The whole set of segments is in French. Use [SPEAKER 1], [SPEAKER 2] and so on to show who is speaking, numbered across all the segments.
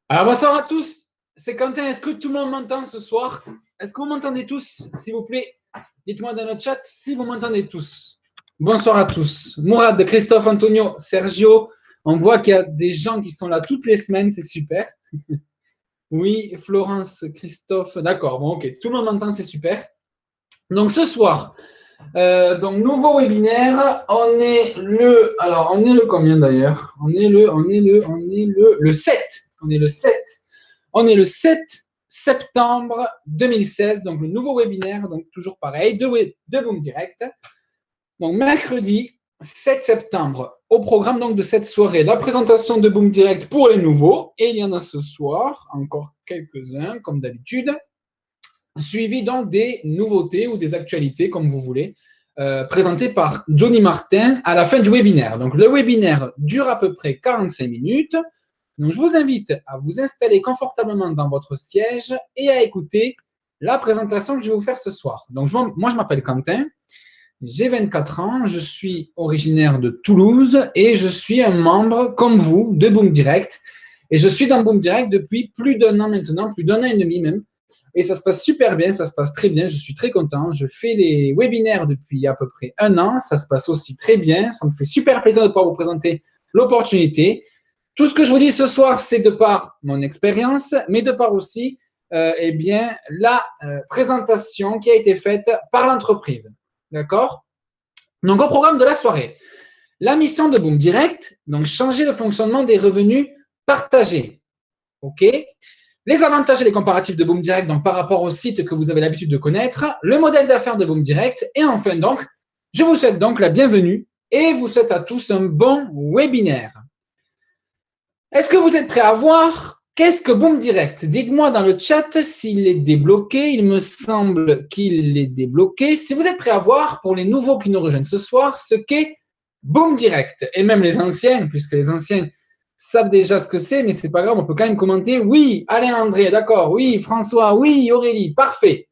[SPEAKER 1] Alors, bonsoir à tous. C'est Quentin. Est-ce que tout le monde m'entend ce soir? Est-ce que vous m'entendez tous, s'il vous plaît? Dites-moi dans le chat si vous m'entendez tous. Bonsoir à tous. Mourad, Christophe, Antonio, Sergio. On voit qu'il y a des gens qui sont là toutes les semaines. C'est super. Oui, Florence, Christophe. D'accord. Bon, ok. Tout le monde m'entend. C'est super. Donc, ce soir, donc nouveau webinaire. On est le combien d'ailleurs? On est le 7. On est le 7. On est le 7 septembre 2016, donc le nouveau webinaire, donc toujours pareil, de Boom Direct. Donc mercredi 7 septembre, au programme donc de cette soirée, la présentation de Boom Direct pour les nouveaux, et il y en a ce soir, encore quelques-uns, comme d'habitude, suivi donc des nouveautés ou des actualités, comme vous voulez, présentées par Johnny Martin à la fin du webinaire. Donc le webinaire dure à peu près 45 minutes. Donc, je vous invite à vous installer confortablement dans votre siège et à écouter la présentation que je vais vous faire ce soir. Donc, moi, je m'appelle Quentin, j'ai 24 ans, je suis originaire de Toulouse et je suis un membre, comme vous, de Boom Direct. Et je suis dans Boom Direct depuis plus d'un an maintenant, plus d'un an et demi même. Et ça se passe super bien, ça se passe très bien, je suis très content. Je fais les webinaires depuis à peu près un an, ça se passe aussi très bien. Ça me fait super plaisir de pouvoir vous présenter l'opportunité. Tout ce que je vous dis ce soir, c'est de par mon expérience, mais de par aussi eh bien, la présentation qui a été faite par l'entreprise. D'accord? Donc, au programme de la soirée, la mission de Boom Direct, donc changer le fonctionnement des revenus partagés. OK? Les avantages et les comparatifs de Boom Direct donc, par rapport au site que vous avez l'habitude de connaître, le modèle d'affaires de Boom Direct, et enfin donc, je vous souhaite donc la bienvenue et vous souhaite à tous un bon webinaire. Est-ce que vous êtes prêts à voir qu'est-ce que Boom Direct? Dites-moi dans le chat s'il est débloqué. Il me semble qu'il est débloqué. Si vous êtes prêts à voir, pour les nouveaux qui nous rejoignent ce soir, ce qu'est Boom Direct. Et même les anciens, puisque les anciens savent déjà ce que c'est, mais c'est pas grave, on peut quand même commenter. Oui, Alain André, d'accord. Oui, François, oui, Aurélie, parfait.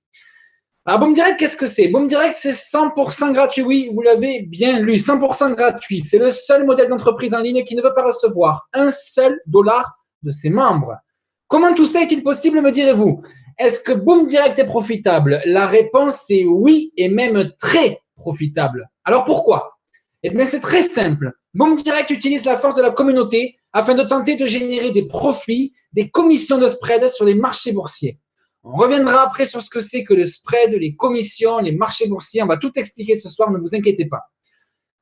[SPEAKER 1] Alors, Boom Direct, qu'est-ce que c'est? Boom Direct, c'est 100% gratuit. Oui, vous l'avez bien lu. 100% gratuit. C'est le seul modèle d'entreprise en ligne qui ne veut pas recevoir un seul dollar de ses membres. Comment tout ça est-il possible, me direz-vous? Est-ce que Boom Direct est profitable? La réponse est oui, et même très profitable. Alors pourquoi? Eh bien, c'est très simple. Boom Direct utilise la force de la communauté afin de tenter de générer des profits, des commissions de spread sur les marchés boursiers. On reviendra après sur ce que c'est que le spread, les commissions, les marchés boursiers. On va tout expliquer ce soir, ne vous inquiétez pas.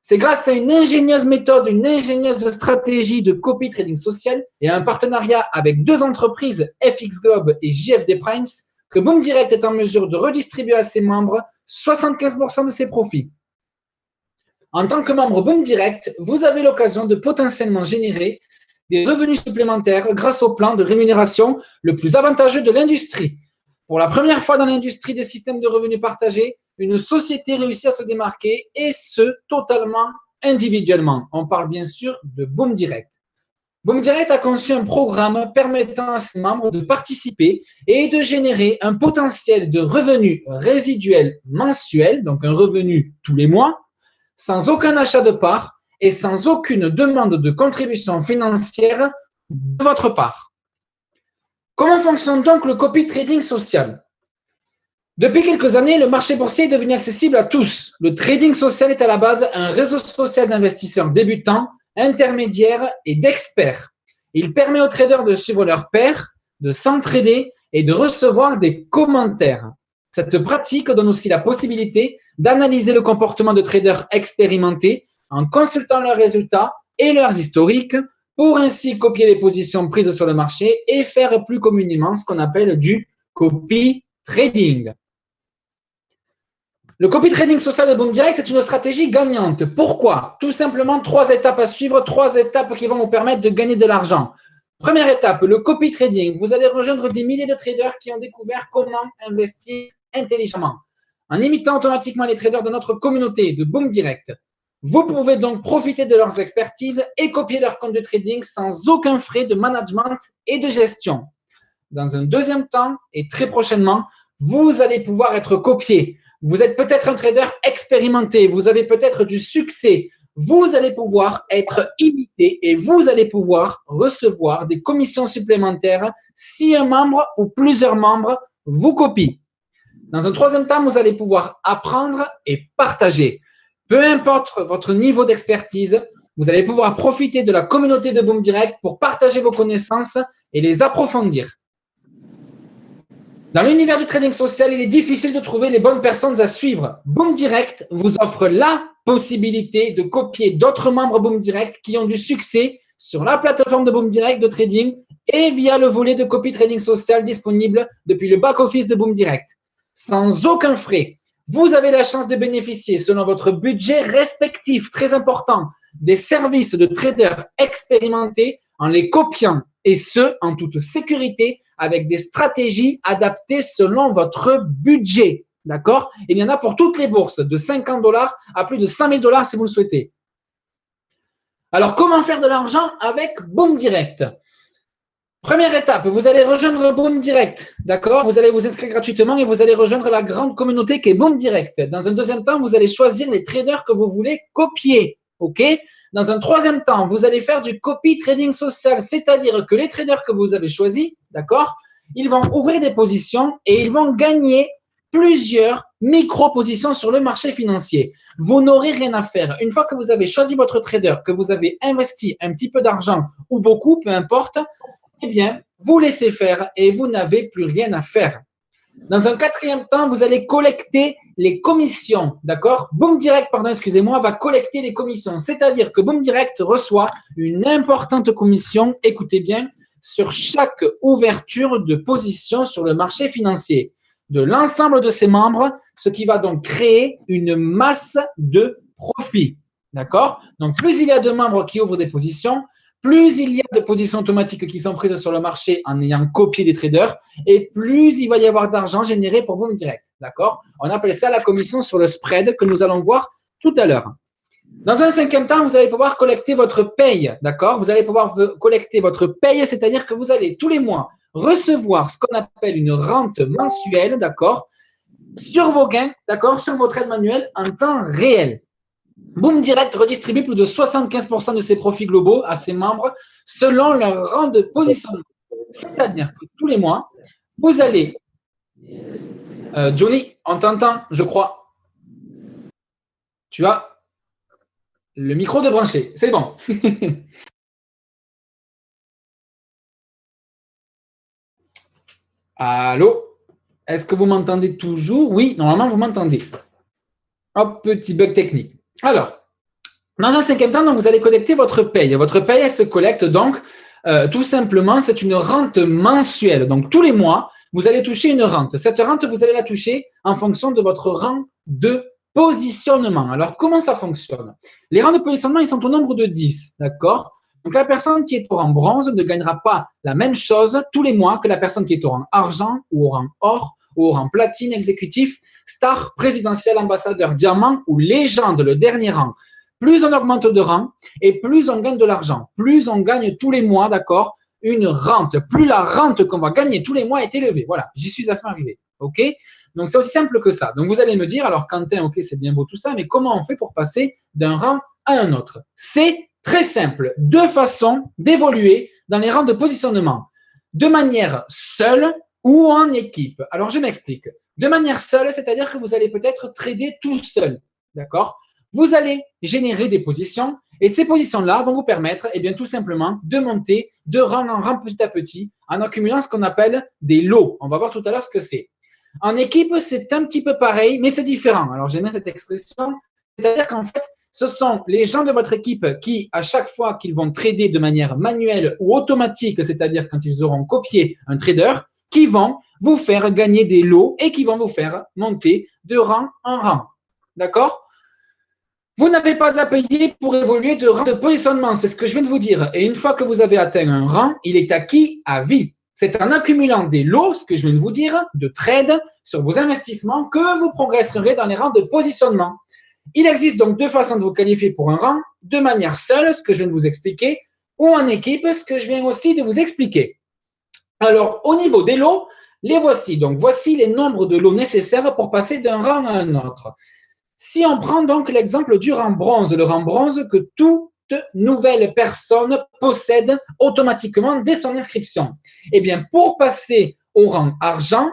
[SPEAKER 1] C'est grâce à une ingénieuse méthode, une ingénieuse stratégie de copy trading social et à un partenariat avec deux entreprises, FX Globe et JFD Primes, que Boom Direct est en mesure de redistribuer à ses membres 75% de ses profits. En tant que membre Boom Direct, vous avez l'occasion de potentiellement générer des revenus supplémentaires grâce au plan de rémunération le plus avantageux de l'industrie. Pour la première fois dans l'industrie des systèmes de revenus partagés, une société réussit à se démarquer et ce, totalement individuellement. On parle bien sûr de Boom Direct. Boom Direct a conçu un programme permettant à ses membres de participer et de générer un potentiel de revenus résiduels mensuels, donc un revenu tous les mois, sans aucun achat de parts et sans aucune demande de contribution financière de votre part. Comment fonctionne donc le copy trading social? Depuis quelques années, le marché boursier est devenu accessible à tous. Le trading social est à la base un réseau social d'investisseurs débutants, intermédiaires et d'experts. Il permet aux traders de suivre leurs pairs, de s'entraider et de recevoir des commentaires. Cette pratique donne aussi la possibilité d'analyser le comportement de traders expérimentés en consultant leurs résultats et leurs historiques pour ainsi copier les positions prises sur le marché et faire plus communément ce qu'on appelle du copy trading. Le copy trading social de Boom Direct, c'est une stratégie gagnante. Pourquoi? Tout simplement 3 étapes à suivre, 3 étapes qui vont vous permettre de gagner de l'argent. Première étape, le copy trading. Vous allez rejoindre des milliers de traders qui ont découvert comment investir intelligemment. En imitant automatiquement les traders de notre communauté de Boom Direct, vous pouvez donc profiter de leurs expertises et copier leur compte de trading sans aucun frais de management et de gestion. Dans un deuxième temps, et très prochainement, vous allez pouvoir être copié. Vous êtes peut-être un trader expérimenté, vous avez peut-être du succès, vous allez pouvoir être imité et vous allez pouvoir recevoir des commissions supplémentaires si un membre ou plusieurs membres vous copient. Dans un troisième temps, vous allez pouvoir apprendre et partager. Peu importe votre niveau d'expertise, vous allez pouvoir profiter de la communauté de Boom Direct pour partager vos connaissances et les approfondir. Dans l'univers du trading social, il est difficile de trouver les bonnes personnes à suivre. Boom Direct vous offre la possibilité de copier d'autres membres Boom Direct qui ont du succès sur la plateforme de Boom Direct de trading et via le volet de copie trading social disponible depuis le back-office de Boom Direct. Sans aucun frais, vous avez la chance de bénéficier, selon votre budget respectif, très important, des services de traders expérimentés en les copiant et ce, en toute sécurité, avec des stratégies adaptées selon votre budget. D'accord? Il y en a pour toutes les bourses, de 50 $ à plus de 100 000 $ si vous le souhaitez. Alors, comment faire de l'argent avec Boom Direct? Première étape, vous allez rejoindre Boom Direct, d'accord? Vous allez vous inscrire gratuitement et vous allez rejoindre la grande communauté qui est Boom Direct. Dans un deuxième temps, vous allez choisir les traders que vous voulez copier, ok? Dans un troisième temps, vous allez faire du copy trading social, c'est-à-dire que les traders que vous avez choisis, d'accord, ils vont ouvrir des positions et ils vont gagner plusieurs micro-positions sur le marché financier. Vous n'aurez rien à faire. Une fois que vous avez choisi votre trader, que vous avez investi un petit peu d'argent ou beaucoup, peu importe, eh bien, vous laissez faire et vous n'avez plus rien à faire. Dans un quatrième temps, vous allez collecter les commissions, d'accord? Boom Direct, pardon, excusez-moi, va collecter les commissions. C'est-à-dire que Boom Direct reçoit une importante commission, écoutez bien, sur chaque ouverture de position sur le marché financier de l'ensemble de ses membres, ce qui va donc créer une masse de profit, d'accord? Donc, plus il y a de membres qui ouvrent des positions, plus il y a de positions automatiques qui sont prises sur le marché en ayant copié des traders, et plus il va y avoir d'argent généré pour Boom Direct. D'accord? On appelle ça la commission sur le spread que nous allons voir tout à l'heure. Dans un cinquième temps, vous allez pouvoir collecter votre paye. D'accord? Vous allez pouvoir collecter votre paye, c'est-à-dire que vous allez tous les mois recevoir ce qu'on appelle une rente mensuelle, d'accord? Sur vos gains, d'accord? Sur vos trades manuels en temps réel. Boom Direct redistribue plus de 75% de ses profits globaux à ses membres selon leur rang de positionnement. C'est-à-dire que tous les mois, vous allez… Johnny, on t'entend, je crois. Tu as le micro débranché. C'est bon. Allô? Est-ce que vous m'entendez toujours? Oui, normalement, vous m'entendez. Hop, petit bug technique. Alors, dans un cinquième temps, donc, vous allez collecter votre paye. Votre paye, elle se collecte donc, tout simplement, c'est une rente mensuelle. Donc, tous les mois, vous allez toucher une rente. Cette rente, vous allez la toucher en fonction de votre rang de positionnement. Alors, comment ça fonctionne? Les rangs de positionnement, ils sont au nombre de 10, d'accord? Donc, la personne qui est au rang bronze ne gagnera pas la même chose tous les mois que la personne qui est au rang argent ou au rang or ou au rang platine, exécutif, star, présidentiel, ambassadeur, diamant ou légende, le dernier rang. Plus on augmente de rang et plus on gagne de l'argent. Plus on gagne tous les mois, d'accord, une rente. Plus la rente qu'on va gagner tous les mois est élevée. Voilà, j'y suis enfin arrivé. OK? Donc, c'est aussi simple que ça. Donc, vous allez me dire, alors Quentin, OK, c'est bien beau tout ça, mais comment on fait pour passer d'un rang à un autre? C'est très simple. Deux façons d'évoluer dans les rangs de positionnement. De manière seule ou en équipe. Alors, je m'explique. De manière seule, c'est-à-dire que vous allez peut-être trader tout seul. D'accord? Vous allez générer des positions et ces positions-là vont vous permettre, eh bien, tout simplement, de monter de rang en rang petit à petit en accumulant ce qu'on appelle des lots. On va voir tout à l'heure ce que c'est. En équipe, c'est un petit peu pareil, mais c'est différent. Alors, j'aime bien cette expression. C'est-à-dire qu'en fait, ce sont les gens de votre équipe qui, à chaque fois qu'ils vont trader de manière manuelle ou automatique, c'est-à-dire quand ils auront copié un trader, qui vont vous faire gagner des lots et qui vont vous faire monter de rang en rang. D'accord? Vous n'avez pas à payer pour évoluer de rang de positionnement, c'est ce que je viens de vous dire. Et une fois que vous avez atteint un rang, il est acquis à vie. C'est en accumulant des lots, ce que je viens de vous dire, de trades sur vos investissements que vous progresserez dans les rangs de positionnement. Il existe donc deux façons de vous qualifier pour un rang, de manière seule, ce que je viens de vous expliquer, ou en équipe, ce que je viens aussi de vous expliquer. Alors, au niveau des lots, les voici. Donc, voici les nombres de lots nécessaires pour passer d'un rang à un autre. Si on prend donc l'exemple du rang bronze, le rang bronze que toute nouvelle personne possède automatiquement dès son inscription, eh bien, pour passer au rang argent,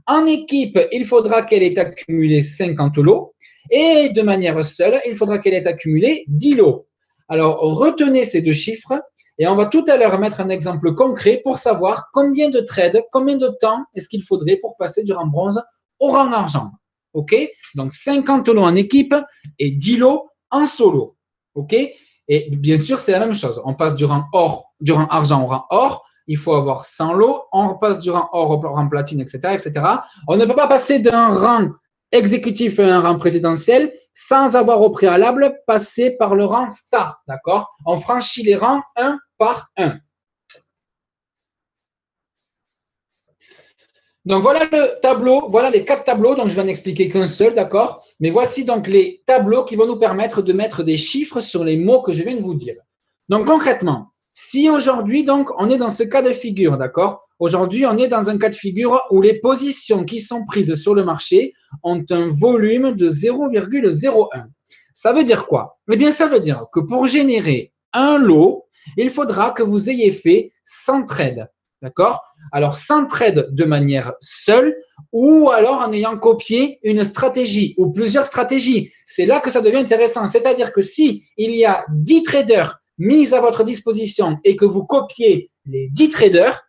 [SPEAKER 1] en équipe, il faudra qu'elle ait accumulé 50 lots et de manière seule, il faudra qu'elle ait accumulé 10 lots. Alors, retenez ces deux chiffres et on va tout à l'heure mettre un exemple concret pour savoir combien de trades, combien de temps est-ce qu'il faudrait pour passer du rang bronze au rang argent. OK? Donc, 50 lots en équipe et 10 lots en solo. OK? Et bien sûr, c'est la même chose. On passe du rang argent au rang or. Il faut avoir 100 lots. On repasse du rang or au rang platine, etc., etc. On ne peut pas passer d'un rang exécutif à un rang présidentiel sans avoir au préalable passé par le rang star. D'accord? On franchit les rangs un par un. Donc, voilà le tableau, voilà les 4 tableaux, donc je vais en expliquer qu'un seul, d'accord? Mais voici donc les tableaux qui vont nous permettre de mettre des chiffres sur les mots que je viens de vous dire. Donc, concrètement, si aujourd'hui, donc, on est dans ce cas de figure, d'accord? Aujourd'hui, on est dans un cas de figure où les positions qui sont prises sur le marché ont un volume de 0,01. Ça veut dire quoi? Eh bien, ça veut dire que pour générer un lot, il faudra que vous ayez fait 100 trades, d'accord? Alors, 100 trades de manière seule ou alors en ayant copié une stratégie ou plusieurs stratégies. C'est là que ça devient intéressant. C'est-à-dire que si il y a 10 traders mis à votre disposition et que vous copiez les 10 traders,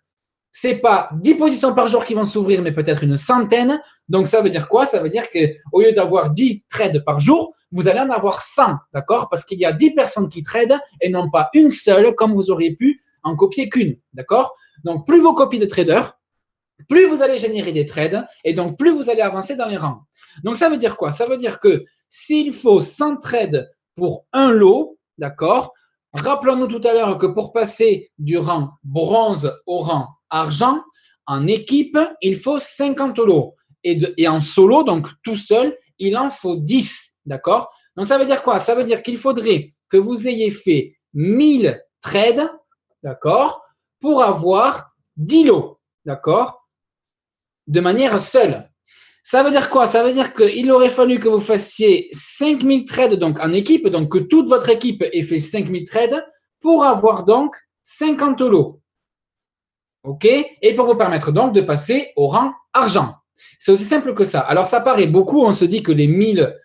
[SPEAKER 1] c'est pas 10 positions par jour qui vont s'ouvrir, mais peut-être une centaine. Donc, ça veut dire quoi? Ça veut dire qu'au lieu d'avoir 10 trades par jour, vous allez en avoir 100, d'accord? Parce qu'il y a 10 personnes qui tradent et non pas une seule, comme vous auriez pu en copier qu'une, d'accord? Donc, plus vos copies de traders, plus vous allez générer des trades et donc plus vous allez avancer dans les rangs. Donc, ça veut dire quoi? Ça veut dire que s'il faut 100 trades pour un lot, d'accord? Rappelons-nous tout à l'heure que pour passer du rang bronze au rang argent, en équipe, il faut 50 lots. Et en solo, donc tout seul, il en faut 10, d'accord? Donc, ça veut dire quoi? Ça veut dire qu'il faudrait que vous ayez fait 1000 trades, d'accord? Pour avoir 10 lots, d'accord? De manière seule. Ça veut dire quoi? Ça veut dire qu'il aurait fallu que vous fassiez 5000 trades donc en équipe, donc que toute votre équipe ait fait 5000 trades pour avoir donc 50 lots. OK? Et pour vous permettre donc de passer au rang argent. C'est aussi simple que ça. Alors, ça paraît beaucoup. On se dit que les 1000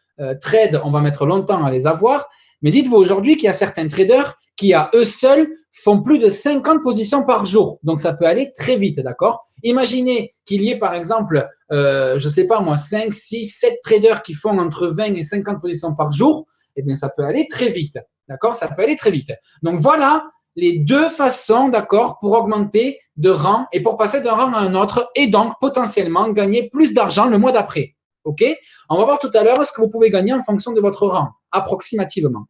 [SPEAKER 1] trades, on va mettre longtemps à les avoir. Mais dites-vous aujourd'hui qu'il y a certains traders qui, à eux seuls, font plus de 50 positions par jour. Donc, ça peut aller très vite, d'accord? Imaginez qu'il y ait, par exemple, je ne sais pas moi, 5, 6, 7 traders qui font entre 20 et 50 positions par jour. Eh bien, ça peut aller très vite, d'accord? Ça peut aller très vite. Donc, voilà les deux façons, d'accord, pour augmenter de rang et pour passer d'un rang à un autre et donc potentiellement gagner plus d'argent le mois d'après. OK? On va voir tout à l'heure ce que vous pouvez gagner en fonction de votre rang, approximativement.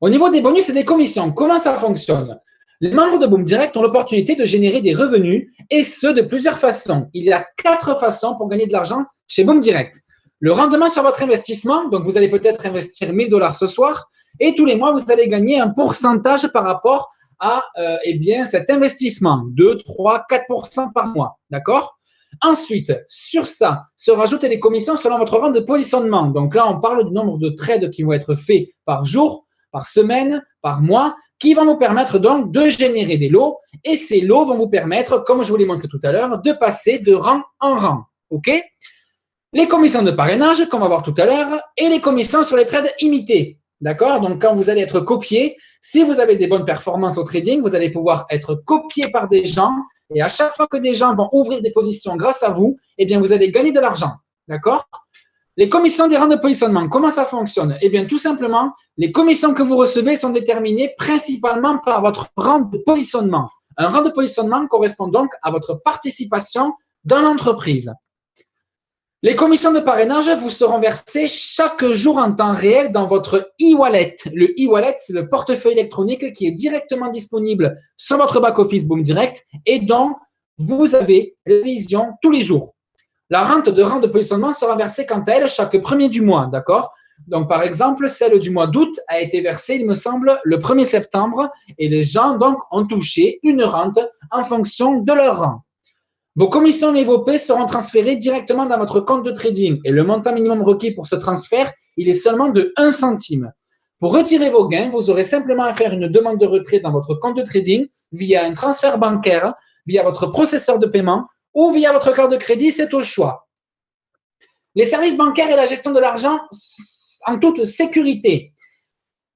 [SPEAKER 1] Au niveau des bonus et des commissions, comment ça fonctionne? Les membres de Boom Direct ont l'opportunité de générer des revenus et ce, de plusieurs façons. Il y a 4 façons pour gagner de l'argent chez Boom Direct. Le rendement sur votre investissement, donc vous allez peut-être investir 1000 $ ce soir et tous les mois, vous allez gagner un pourcentage par rapport à cet investissement, 2, 3, 4% par mois. D'accord? Ensuite, sur ça, se rajoutent les commissions selon votre rang de positionnement. Donc là, on parle du nombre de trades qui vont être faits par jour, par semaine, par mois, qui vont vous permettre donc de générer des lots. Et ces lots vont vous permettre, comme je vous l'ai montré tout à l'heure, de passer de rang en rang. OK? Les commissions de parrainage, qu'on va voir tout à l'heure, et les commissions sur les trades imités. D'accord? Donc, quand vous allez être copié, si vous avez des bonnes performances au trading, vous allez pouvoir être copié par des gens. Et à chaque fois que des gens vont ouvrir des positions grâce à vous, eh bien, vous allez gagner de l'argent. D'accord? Les commissions des rangs de positionnement, comment ça fonctionne? Eh bien, tout simplement, les commissions que vous recevez sont déterminées principalement par votre rang de positionnement. Un rang de positionnement correspond donc à votre participation dans l'entreprise. Les commissions de parrainage vous seront versées chaque jour en temps réel dans votre e-wallet. Le e-wallet, c'est le portefeuille électronique qui est directement disponible sur votre back-office Boom Direct et dont vous avez la vision tous les jours. La rente de rang de positionnement sera versée quant à elle chaque premier du mois, d'accord? Donc, par exemple, celle du mois d'août a été versée, il me semble, le 1er septembre et les gens donc ont touché une rente en fonction de leur rang. Vos commissions et vos paies seront transférées directement dans votre compte de trading et le montant minimum requis pour ce transfert, il est seulement de 1 centime. Pour retirer vos gains, vous aurez simplement à faire une demande de retrait dans votre compte de trading via un transfert bancaire, via votre processeur de paiement ou via votre carte de crédit, c'est au choix. Les services bancaires et la gestion de l'argent en toute sécurité.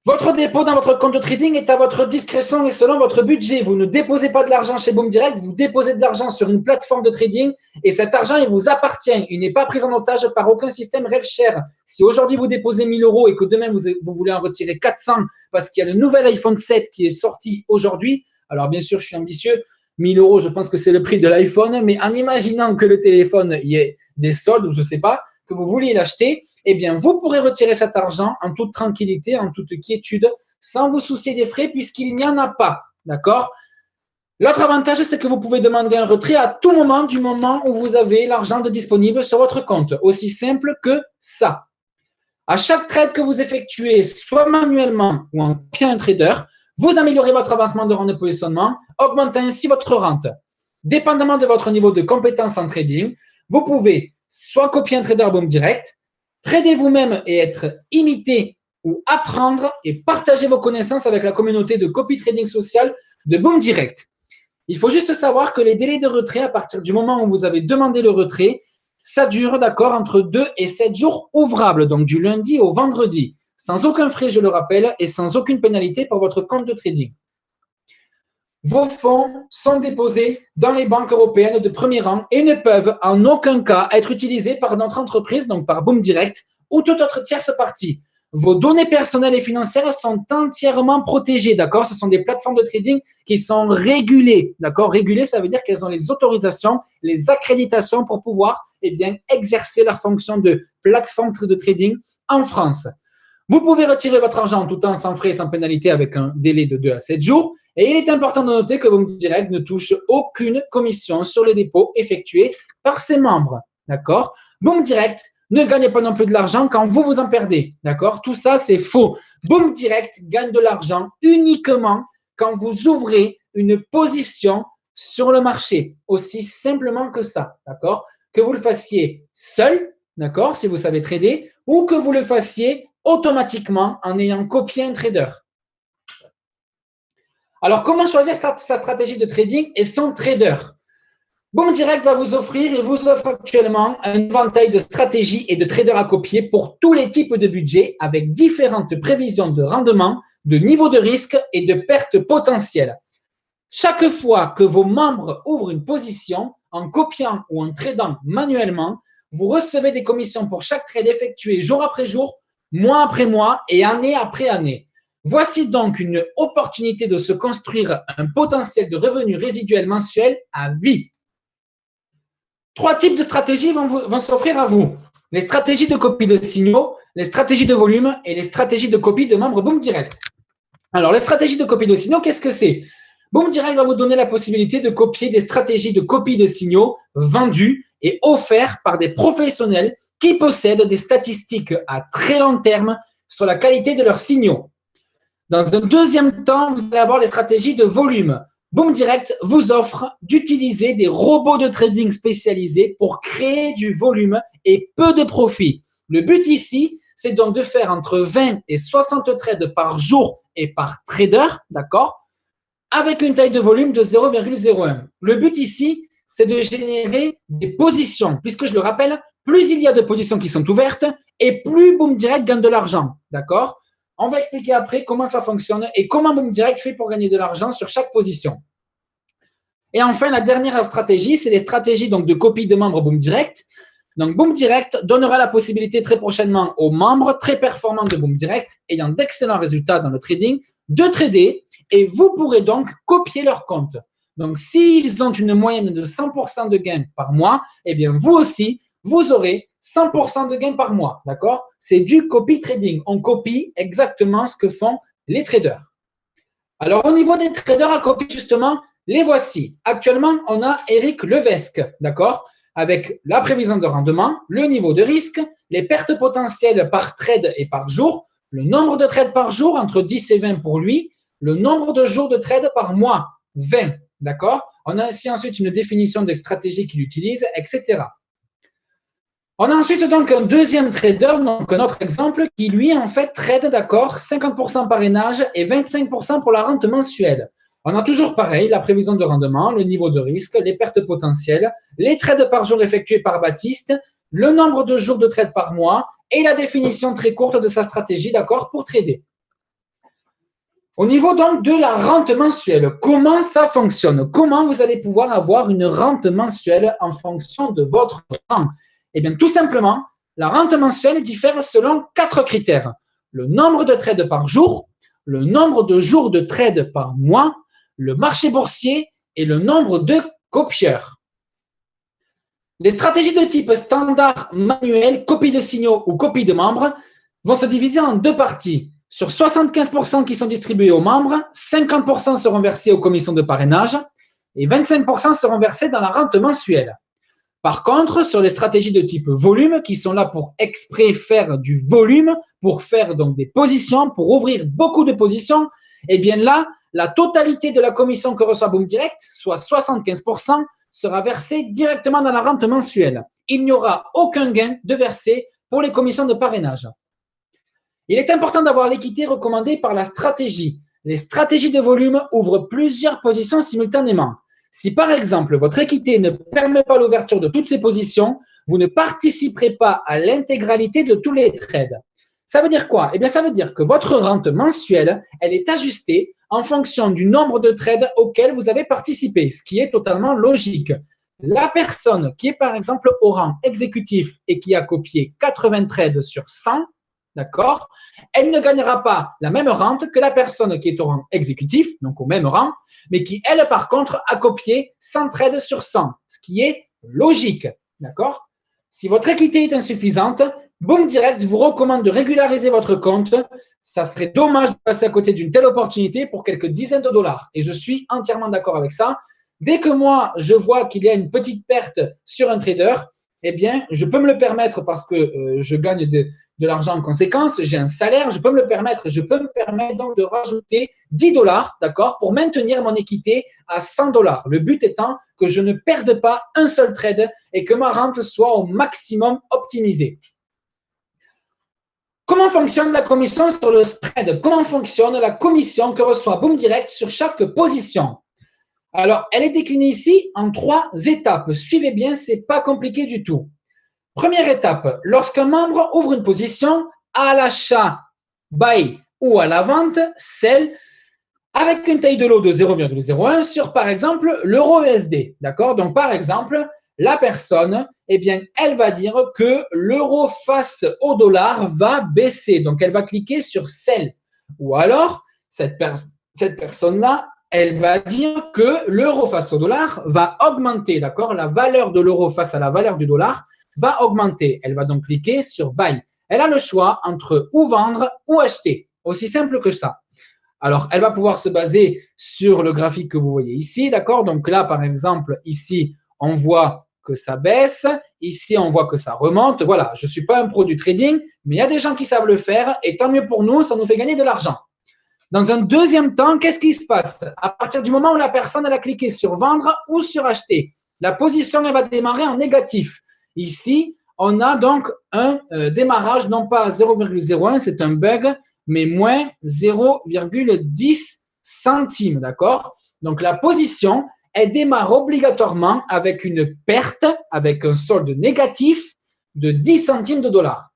[SPEAKER 1] Votre dépôt dans votre compte de trading est à votre discrétion et selon votre budget. Vous ne déposez pas de l'argent chez Boom Direct, vous déposez de l'argent sur une plateforme de trading et cet argent, il vous appartient. Il n'est pas pris en otage par aucun système RevShare. Si aujourd'hui vous déposez 1000 € et que demain vous voulez en retirer 400 parce qu'il y a le nouvel iPhone 7 qui est sorti aujourd'hui, alors bien sûr, je suis ambitieux. 1000 €, je pense que c'est le prix de l'iPhone, mais en imaginant que le téléphone, il y ait des soldes ou je ne sais pas, que vous vouliez l'acheter, eh bien, vous pourrez retirer cet argent en toute tranquillité, en toute quiétude, sans vous soucier des frais puisqu'il n'y en a pas. D'accord? L'autre avantage, c'est que vous pouvez demander un retrait à tout moment du moment où vous avez l'argent disponible sur votre compte. Aussi simple que ça. À chaque trade que vous effectuez, soit manuellement ou en copiant un trader, vous améliorez votre avancement de rang de positionnement, augmentant ainsi votre rente. Dépendamment de votre niveau de compétence en trading, vous pouvez soit copier un trader Boom Direct, trader vous-même et être imité ou apprendre et partager vos connaissances avec la communauté de copy trading social de Boom Direct. Il faut juste savoir que les délais de retrait à partir du moment où vous avez demandé le retrait, ça dure, d'accord, entre 2 et 7 jours ouvrables, donc du lundi au vendredi, sans aucun frais, je le rappelle, et sans aucune pénalité pour votre compte de trading. Vos fonds sont déposés dans les banques européennes de premier rang et ne peuvent en aucun cas être utilisés par notre entreprise, donc par Boom Direct ou toute autre tierce partie. Vos données personnelles et financières sont entièrement protégées, d'accord? Ce sont des plateformes de trading qui sont régulées, d'accord? Régulées, ça veut dire qu'elles ont les autorisations, les accréditations pour pouvoir, eh bien, exercer leur fonction de plateforme de trading en France. Vous pouvez retirer votre argent en tout temps, sans frais et sans pénalité, avec un délai de 2 à 7 jours. Et il est important de noter que Boom Direct ne touche aucune commission sur les dépôts effectués par ses membres. D'accord? Boom Direct ne gagne pas non plus de l'argent quand vous vous en perdez. D'accord? Tout ça, c'est faux. Boom Direct gagne de l'argent uniquement quand vous ouvrez une position sur le marché. Aussi simplement que ça. D'accord? Que vous le fassiez seul, d'accord, si vous savez trader, ou que vous le fassiez automatiquement en ayant copié un trader. Alors, comment choisir sa stratégie de trading et son trader? Boom Direct va vous offrir et vous offre actuellement un éventail de stratégies et de traders à copier pour tous les types de budgets avec différentes prévisions de rendement, de niveau de risque et de pertes potentielles. Chaque fois que vos membres ouvrent une position, en copiant ou en tradant manuellement, vous recevez des commissions pour chaque trade effectué jour après jour, mois après mois et année après année. Voici donc une opportunité de se construire un potentiel de revenus résiduels mensuels à vie. 3 types de stratégies vont s'offrir à vous. Les stratégies de copie de signaux, les stratégies de volume et les stratégies de copie de membres Boom Direct. Alors, les stratégies de copie de signaux, qu'est-ce que c'est? Boom Direct va vous donner la possibilité de copier des stratégies de copie de signaux vendues et offertes par des professionnels qui possèdent des statistiques à très long terme sur la qualité de leurs signaux. Dans un deuxième temps, vous allez avoir les stratégies de volume. Boom Direct vous offre d'utiliser des robots de trading spécialisés pour créer du volume et peu de profit. Le but ici, c'est donc de faire entre 20 et 60 trades par jour et par trader, d'accord, avec une taille de volume de 0,01. Le but ici, c'est de générer des positions, puisque je le rappelle, plus il y a de positions qui sont ouvertes et plus Boom Direct gagne de l'argent, d'accord? On va expliquer après comment ça fonctionne et comment Boom Direct fait pour gagner de l'argent sur chaque position. Et enfin, la dernière stratégie, c'est les stratégies donc, de copie de membres Boom Direct. Donc, Boom Direct donnera la possibilité très prochainement aux membres très performants de Boom Direct, ayant d'excellents résultats dans le trading, de trader et vous pourrez donc copier leur compte. Donc, s'ils ont une moyenne de 100% de gains par mois, eh bien, vous aussi, vous aurez 100% de gains par mois, d'accord? C'est du copy trading. On copie exactement ce que font les traders. Alors, au niveau des traders à copie, justement, les voici. Actuellement, on a Eric Levesque, d'accord? Avec la prévision de rendement, le niveau de risque, les pertes potentielles par trade et par jour, le nombre de trades par jour, entre 10 et 20 pour lui, le nombre de jours de trade par mois, 20, d'accord? On a ainsi ensuite une définition des stratégies qu'il utilise, etc. On a ensuite donc un deuxième trader, donc un autre exemple, qui lui en fait trade, d'accord, 50% parrainage et 25% pour la rente mensuelle. On a toujours pareil, la prévision de rendement, le niveau de risque, les pertes potentielles, les trades par jour effectués par Baptiste, le nombre de jours de trade par mois et la définition très courte de sa stratégie, d'accord, pour trader. Au niveau donc de la rente mensuelle, comment ça fonctionne? Comment vous allez pouvoir avoir une rente mensuelle en fonction de votre temps? Eh bien, tout simplement, la rente mensuelle diffère selon 4 critères. Le nombre de trades par jour, le nombre de jours de trade par mois, le marché boursier et le nombre de copieurs. Les stratégies de type standard, manuel, copie de signaux ou copie de membres vont se diviser en deux parties. Sur 75% qui sont distribués aux membres, 50% seront versés aux commissions de parrainage et 25% seront versés dans la rente mensuelle. Par contre, sur les stratégies de type volume, qui sont là pour exprès faire du volume, pour faire donc des positions, pour ouvrir beaucoup de positions, eh bien là, la totalité de la commission que reçoit Boom Direct, soit 75%, sera versée directement dans la rente mensuelle. Il n'y aura aucun gain de versé pour les commissions de parrainage. Il est important d'avoir l'équité recommandée par la stratégie. Les stratégies de volume ouvrent plusieurs positions simultanément. Si par exemple, votre équité ne permet pas l'ouverture de toutes ces positions, vous ne participerez pas à l'intégralité de tous les trades. Ça veut dire quoi? Eh bien, ça veut dire que votre rente mensuelle, elle est ajustée en fonction du nombre de trades auxquels vous avez participé, ce qui est totalement logique. La personne qui est par exemple au rang exécutif et qui a copié 80 trades sur 100, d'accord, elle ne gagnera pas la même rente que la personne qui est au rang exécutif, donc au même rang, mais qui, elle, par contre, a copié 100 trades sur 100, ce qui est logique, d'accord? Si votre équité est insuffisante, Boom Direct vous recommande de régulariser votre compte. Ça serait dommage de passer à côté d'une telle opportunité pour quelques dizaines de dollars. Et je suis entièrement d'accord avec ça. Dès que moi, je vois qu'il y a une petite perte sur un trader, eh bien, je peux me le permettre parce que je gagne de l'argent en conséquence, j'ai un salaire, je peux me le permettre. Je peux me permettre donc de rajouter 10 dollars, d'accord, pour maintenir mon équité à 100 dollars. Le but étant que je ne perde pas un seul trade et que ma rente soit au maximum optimisée. Comment fonctionne la commission sur le spread? Comment fonctionne la commission que reçoit Boom Direct sur chaque position? Alors, elle est déclinée ici en 3 étapes. Suivez bien, ce n'est pas compliqué du tout. Première étape, lorsqu'un membre ouvre une position à l'achat, buy ou à la vente, sell, avec une taille de lot de 0,01 sur, par exemple, l'euro USD. D'accord? Donc, par exemple, la personne, eh bien, elle va dire que l'euro face au dollar va baisser. Donc, elle va cliquer sur sell. Ou alors, cette personne-là, elle va dire que l'euro face au dollar va augmenter. D'accord? La valeur de l'euro face à la valeur du dollar va augmenter. Elle va donc cliquer sur buy. Elle a le choix entre ou vendre ou acheter. Aussi simple que ça. Alors, elle va pouvoir se baser sur le graphique que vous voyez ici, d'accord? Donc là, par exemple, ici, on voit que ça baisse. Ici, on voit que ça remonte. Voilà, je ne suis pas un pro du trading, mais il y a des gens qui savent le faire et tant mieux pour nous, ça nous fait gagner de l'argent. Dans un deuxième temps, qu'est-ce qui se passe? À partir du moment où la personne elle a cliqué sur vendre ou sur acheter, la position elle va démarrer en négatif. Ici, on a donc un démarrage, non pas à 0,01, c'est un bug, mais moins 0,10 centimes, d'accord? Donc, la position, elle démarre obligatoirement avec une perte, avec un solde négatif de 10 centimes de dollars.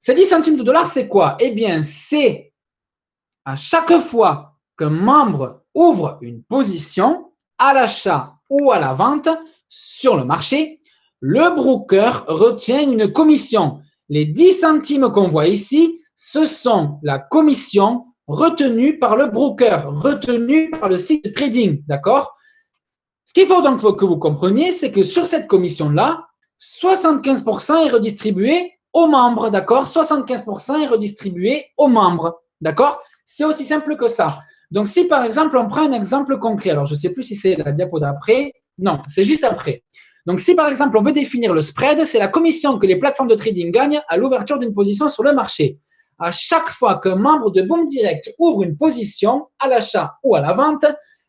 [SPEAKER 1] Ces 10 centimes de dollars, c'est quoi? Eh bien, c'est à chaque fois qu'un membre ouvre une position à l'achat ou à la vente sur le marché, le broker retient une commission. Les 10 centimes qu'on voit ici, ce sont la commission retenue par le broker, retenue par le site de trading, d'accord? Ce qu'il faut donc que vous compreniez, c'est que sur cette commission-là, 75% est redistribué aux membres, d'accord? 75% est redistribué aux membres, d'accord? C'est aussi simple que ça. Donc, si par exemple, on prend un exemple concret, alors je ne sais plus si c'est la diapo d'après, non, c'est juste après. Donc, si par exemple, on veut définir le spread, c'est la commission que les plateformes de trading gagnent à l'ouverture d'une position sur le marché. À chaque fois qu'un membre de Boom Direct ouvre une position à l'achat ou à la vente,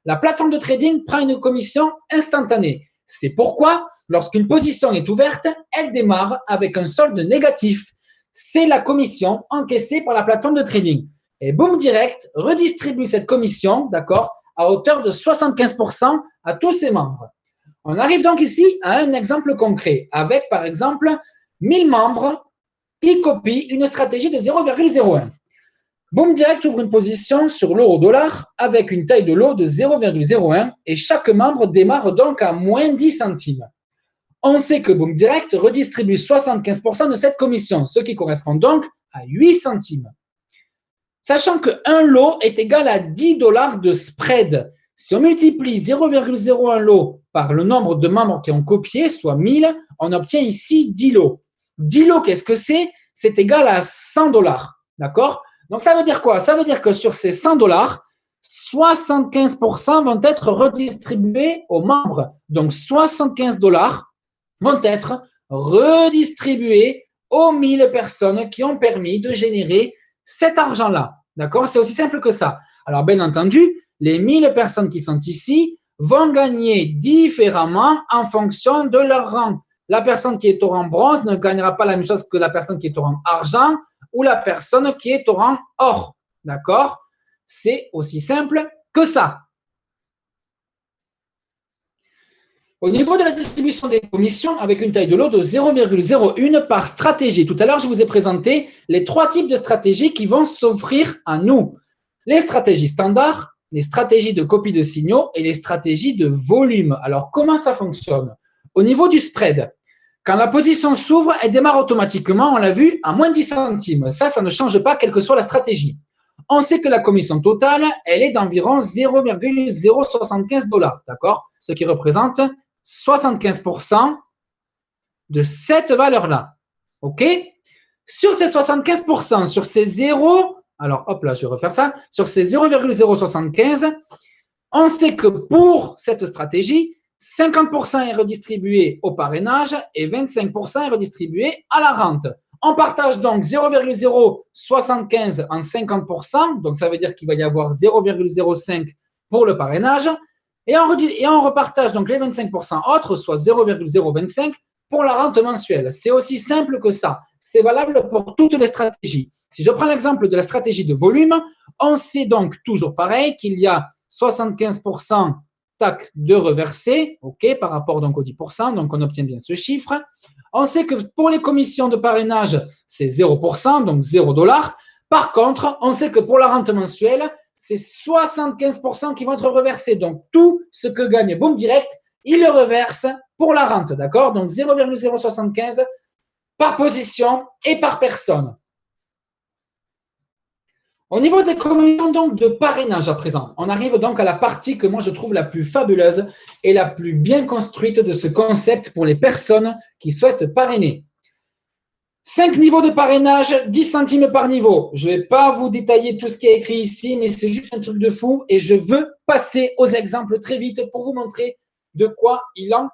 [SPEAKER 1] la plateforme de trading prend une commission instantanée. C'est pourquoi, lorsqu'une position est ouverte, elle démarre avec un solde négatif. C'est la commission encaissée par la plateforme de trading. Et Boom Direct redistribue cette commission, d'accord, à hauteur de 75% à tous ses membres. On arrive donc ici à un exemple concret avec, par exemple, 1000 membres qui copient une stratégie de 0,01. Boom Direct ouvre une position sur l'euro-dollar avec une taille de lot de 0,01 et chaque membre démarre donc à moins 10 centimes. On sait que Boom Direct redistribue 75% de cette commission, ce qui correspond donc à 8 centimes. Sachant qu'un lot est égal à 10 $ de spread. Si on multiplie 0,01 lot par le nombre de membres qui ont copié, soit 1000, on obtient ici 10 lots. 10 lots, qu'est-ce que c'est? C'est égal à 100 $. D'accord? Donc, ça veut dire quoi? Ça veut dire que sur ces 100 $, 75% vont être redistribués aux membres. Donc, 75 $ vont être redistribués aux 1000 personnes qui ont permis de générer cet argent-là. D'accord? C'est aussi simple que ça. Alors, bien entendu, les 1000 personnes qui sont ici vont gagner différemment en fonction de leur rang. La personne qui est au rang bronze ne gagnera pas la même chose que la personne qui est au rang argent ou la personne qui est au rang or. D'accord? C'est aussi simple que ça. Au niveau de la distribution des commissions, avec une taille de lot de 0,01 par stratégie. Tout à l'heure, je vous ai présenté les 3 types de stratégies qui vont s'offrir à nous. Les stratégies standards, les stratégies de copie de signaux et les stratégies de volume. Alors, comment ça fonctionne? Au niveau du spread, quand la position s'ouvre, elle démarre automatiquement, on l'a vu, à moins 10 centimes. Ça ne change pas, quelle que soit la stratégie. On sait que la commission totale, elle est d'environ 0,075 $, d'accord? Ce qui représente 75% de cette valeur-là. OK? Sur ces 75%, sur ces 0, alors hop là, je vais refaire ça, sur ces 0,075, on sait que pour cette stratégie, 50% est redistribué au parrainage et 25% est redistribué à la rente. On partage donc 0,075 en 50%, donc ça veut dire qu'il va y avoir 0,05 pour le parrainage, et on repartage donc les 25% autres, soit 0,025 pour la rente mensuelle. C'est aussi simple que ça. C'est valable pour toutes les stratégies. Si je prends l'exemple de la stratégie de volume, on sait donc toujours pareil qu'il y a 75% de reversés, ok, par rapport donc au 10%, donc on obtient bien ce chiffre. On sait que pour les commissions de parrainage, c'est 0%, donc 0 $. Par contre, on sait que pour la rente mensuelle, c'est 75% qui vont être reversés. Donc, tout ce que gagne Boom Direct, il le reverse pour la rente, d'accord? Donc, 0,075 par position et par personne. Au niveau des commissions donc de parrainage à présent, on arrive donc à la partie que moi je trouve la plus fabuleuse et la plus bien construite de ce concept pour les personnes qui souhaitent parrainer. 5 niveaux de parrainage, 10 centimes par niveau. Je ne vais pas vous détailler tout ce qui est écrit ici, mais c'est juste un truc de fou et je veux passer aux exemples très vite pour vous montrer de quoi il en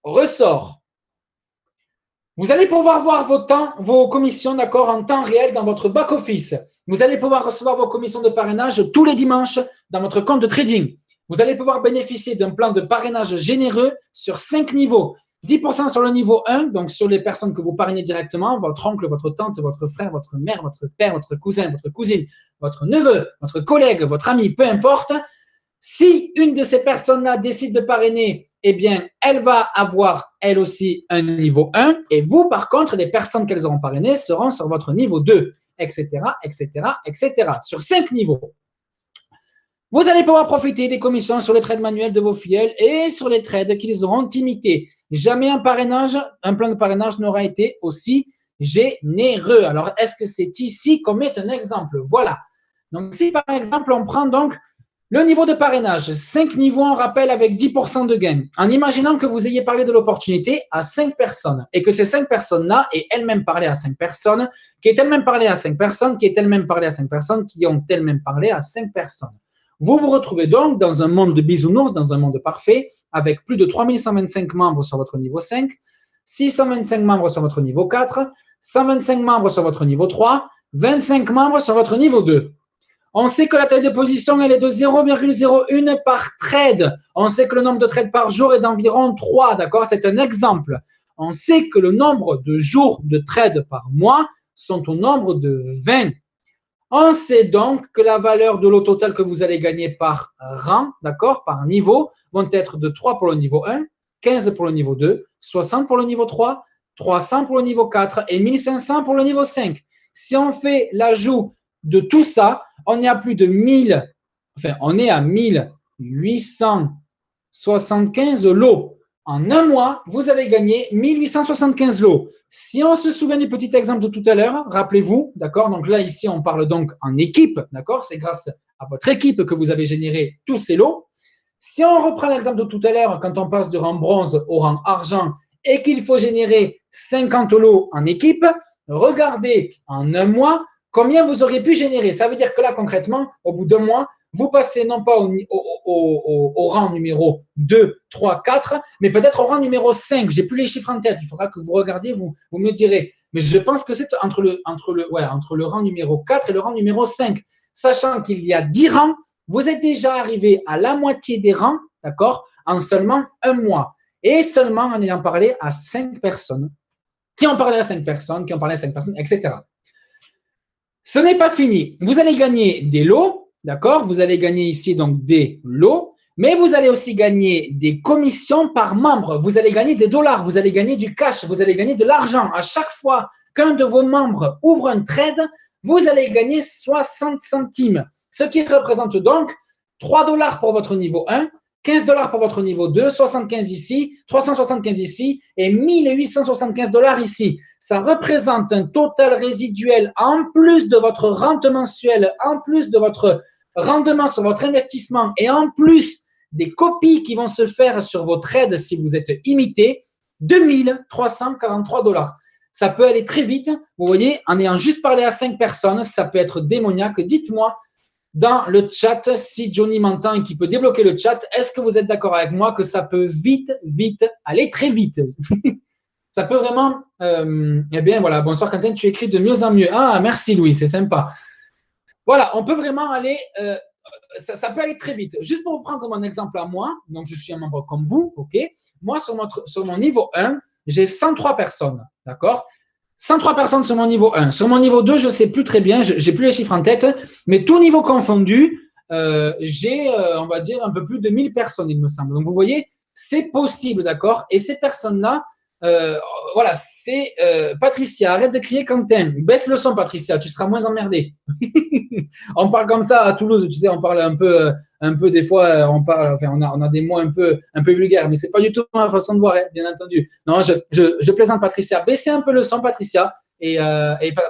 [SPEAKER 1] ressort. Vous allez pouvoir voir vos commissions, d'accord, en temps réel dans votre back-office. Vous allez pouvoir recevoir vos commissions de parrainage tous les dimanches dans votre compte de trading. Vous allez pouvoir bénéficier d'un plan de parrainage généreux sur 5 niveaux. 10% sur le niveau 1, donc sur les personnes que vous parrainez directement, votre oncle, votre tante, votre frère, votre mère, votre père, votre cousin, votre cousine, votre neveu, votre collègue, votre ami, peu importe. Si une de ces personnes-là décide de parrainer, eh bien, elle va avoir, elle aussi, un niveau 1. Et vous, par contre, les personnes qu'elles auront parrainées seront sur votre niveau 2, etc., etc., etc. Sur 5 niveaux. Vous allez pouvoir profiter des commissions sur les trades manuels de vos fidèles et sur les trades qu'ils auront imités. Jamais un plan de parrainage n'aura été aussi généreux. Alors, est-ce que c'est ici qu'on met un exemple? Voilà. Donc, si par exemple, on prend donc le niveau de parrainage, 5 niveaux en rappel avec 10% de gain, en imaginant que vous ayez parlé de l'opportunité à 5 personnes et que ces 5 personnes-là aient elles-mêmes parlé à 5 personnes, qui aient elles-mêmes parlé à 5 personnes, qui aient elles-mêmes parlé à 5 personnes, qui ont elles-mêmes parlé à 5 personnes. Vous vous retrouvez donc dans un monde de bisounours, dans un monde parfait, avec plus de 3125 membres sur votre niveau 5, 625 membres sur votre niveau 4, 125 membres sur votre niveau 3, 25 membres sur votre niveau 2. On sait que la taille de position, elle est de 0,01 par trade. On sait que le nombre de trades par jour est d'environ 3, d'accord? C'est un exemple. On sait que le nombre de jours de trade par mois sont au nombre de 20. On sait donc que la valeur de lot total que vous allez gagner par rang, d'accord, par niveau, vont être de 3 pour le niveau 1, 15 pour le niveau 2, 60 pour le niveau 3, 300 pour le niveau 4 et 1500 pour le niveau 5. Si on fait l'ajout de tout ça, on est à plus de 1875 lots. En un mois, vous avez gagné 1875 lots. Si on se souvient du petit exemple de tout à l'heure, rappelez-vous, d'accord? Donc là, ici, on parle donc en équipe, d'accord? C'est grâce à votre équipe que vous avez généré tous ces lots. Si on reprend l'exemple de tout à l'heure, quand on passe du rang bronze au rang argent et qu'il faut générer 50 lots en équipe, regardez en un mois combien vous auriez pu générer. Ça veut dire que là, concrètement, au bout d'un mois, vous passez non pas au rang numéro 2, 3, 4, mais peut-être au rang numéro 5. Je n'ai plus les chiffres en tête. Il faudra que vous regardiez, vous me direz. Mais je pense que c'est entre le rang numéro 4 et le rang numéro 5. Sachant qu'il y a 10 rangs, vous êtes déjà arrivé à la moitié des rangs, d'accord, en seulement un mois. Et seulement en ayant parlé à 5 personnes, qui ont parlé à 5 personnes, qui ont parlé à 5 personnes, etc. Ce n'est pas fini. Vous allez gagner des lots, d'accord? Vous allez gagner ici donc des lots, mais vous allez aussi gagner des commissions par membre. Vous allez gagner des dollars, vous allez gagner du cash, vous allez gagner de l'argent. À chaque fois qu'un de vos membres ouvre un trade, vous allez gagner 60 centimes. Ce qui représente donc 3 dollars pour votre niveau 1, 15 dollars pour votre niveau 2, 75 ici, 375 ici et 1875 dollars ici. Ça représente un total résiduel en plus de votre rente mensuelle, en plus de votre rendement sur votre investissement et en plus des copies qui vont se faire sur vos trades si vous êtes imité, 2343 dollars. Ça peut aller très vite. Vous voyez, en ayant juste parlé à 5 personnes, ça peut être démoniaque. Dites-moi dans le chat, si Johnny m'entend et qui peut débloquer le chat, est-ce que vous êtes d'accord avec moi que ça peut vite aller très vite? Ça peut vraiment… eh bien, voilà. Bonsoir Quentin, tu écris de mieux en mieux. Ah, merci Louis, c'est sympa. Voilà, on peut vraiment aller… ça peut aller très vite. Juste pour vous prendre mon exemple à moi, donc je suis un membre comme vous, ok? Moi, sur mon niveau 1, j'ai 103 personnes, d'accord? 103 personnes sur mon niveau 1. Sur mon niveau 2, je ne sais plus très bien, je n'ai plus les chiffres en tête, mais tout niveau confondu, j'ai, on va dire, un peu plus de 1000 personnes, il me semble. Donc, vous voyez, c'est possible, d'accord? Et ces personnes-là, voilà, c'est Patricia, arrête de crier Quentin. Baisse le son, Patricia, tu seras moins emmerdée. On parle comme ça à Toulouse, tu sais, on parle un peu des fois, on parle, enfin, on a des mots un peu vulgaires, mais c'est pas du tout ma façon de voir, hein, bien entendu. Non, je plaisante, Patricia. Baissez un peu le son, Patricia, et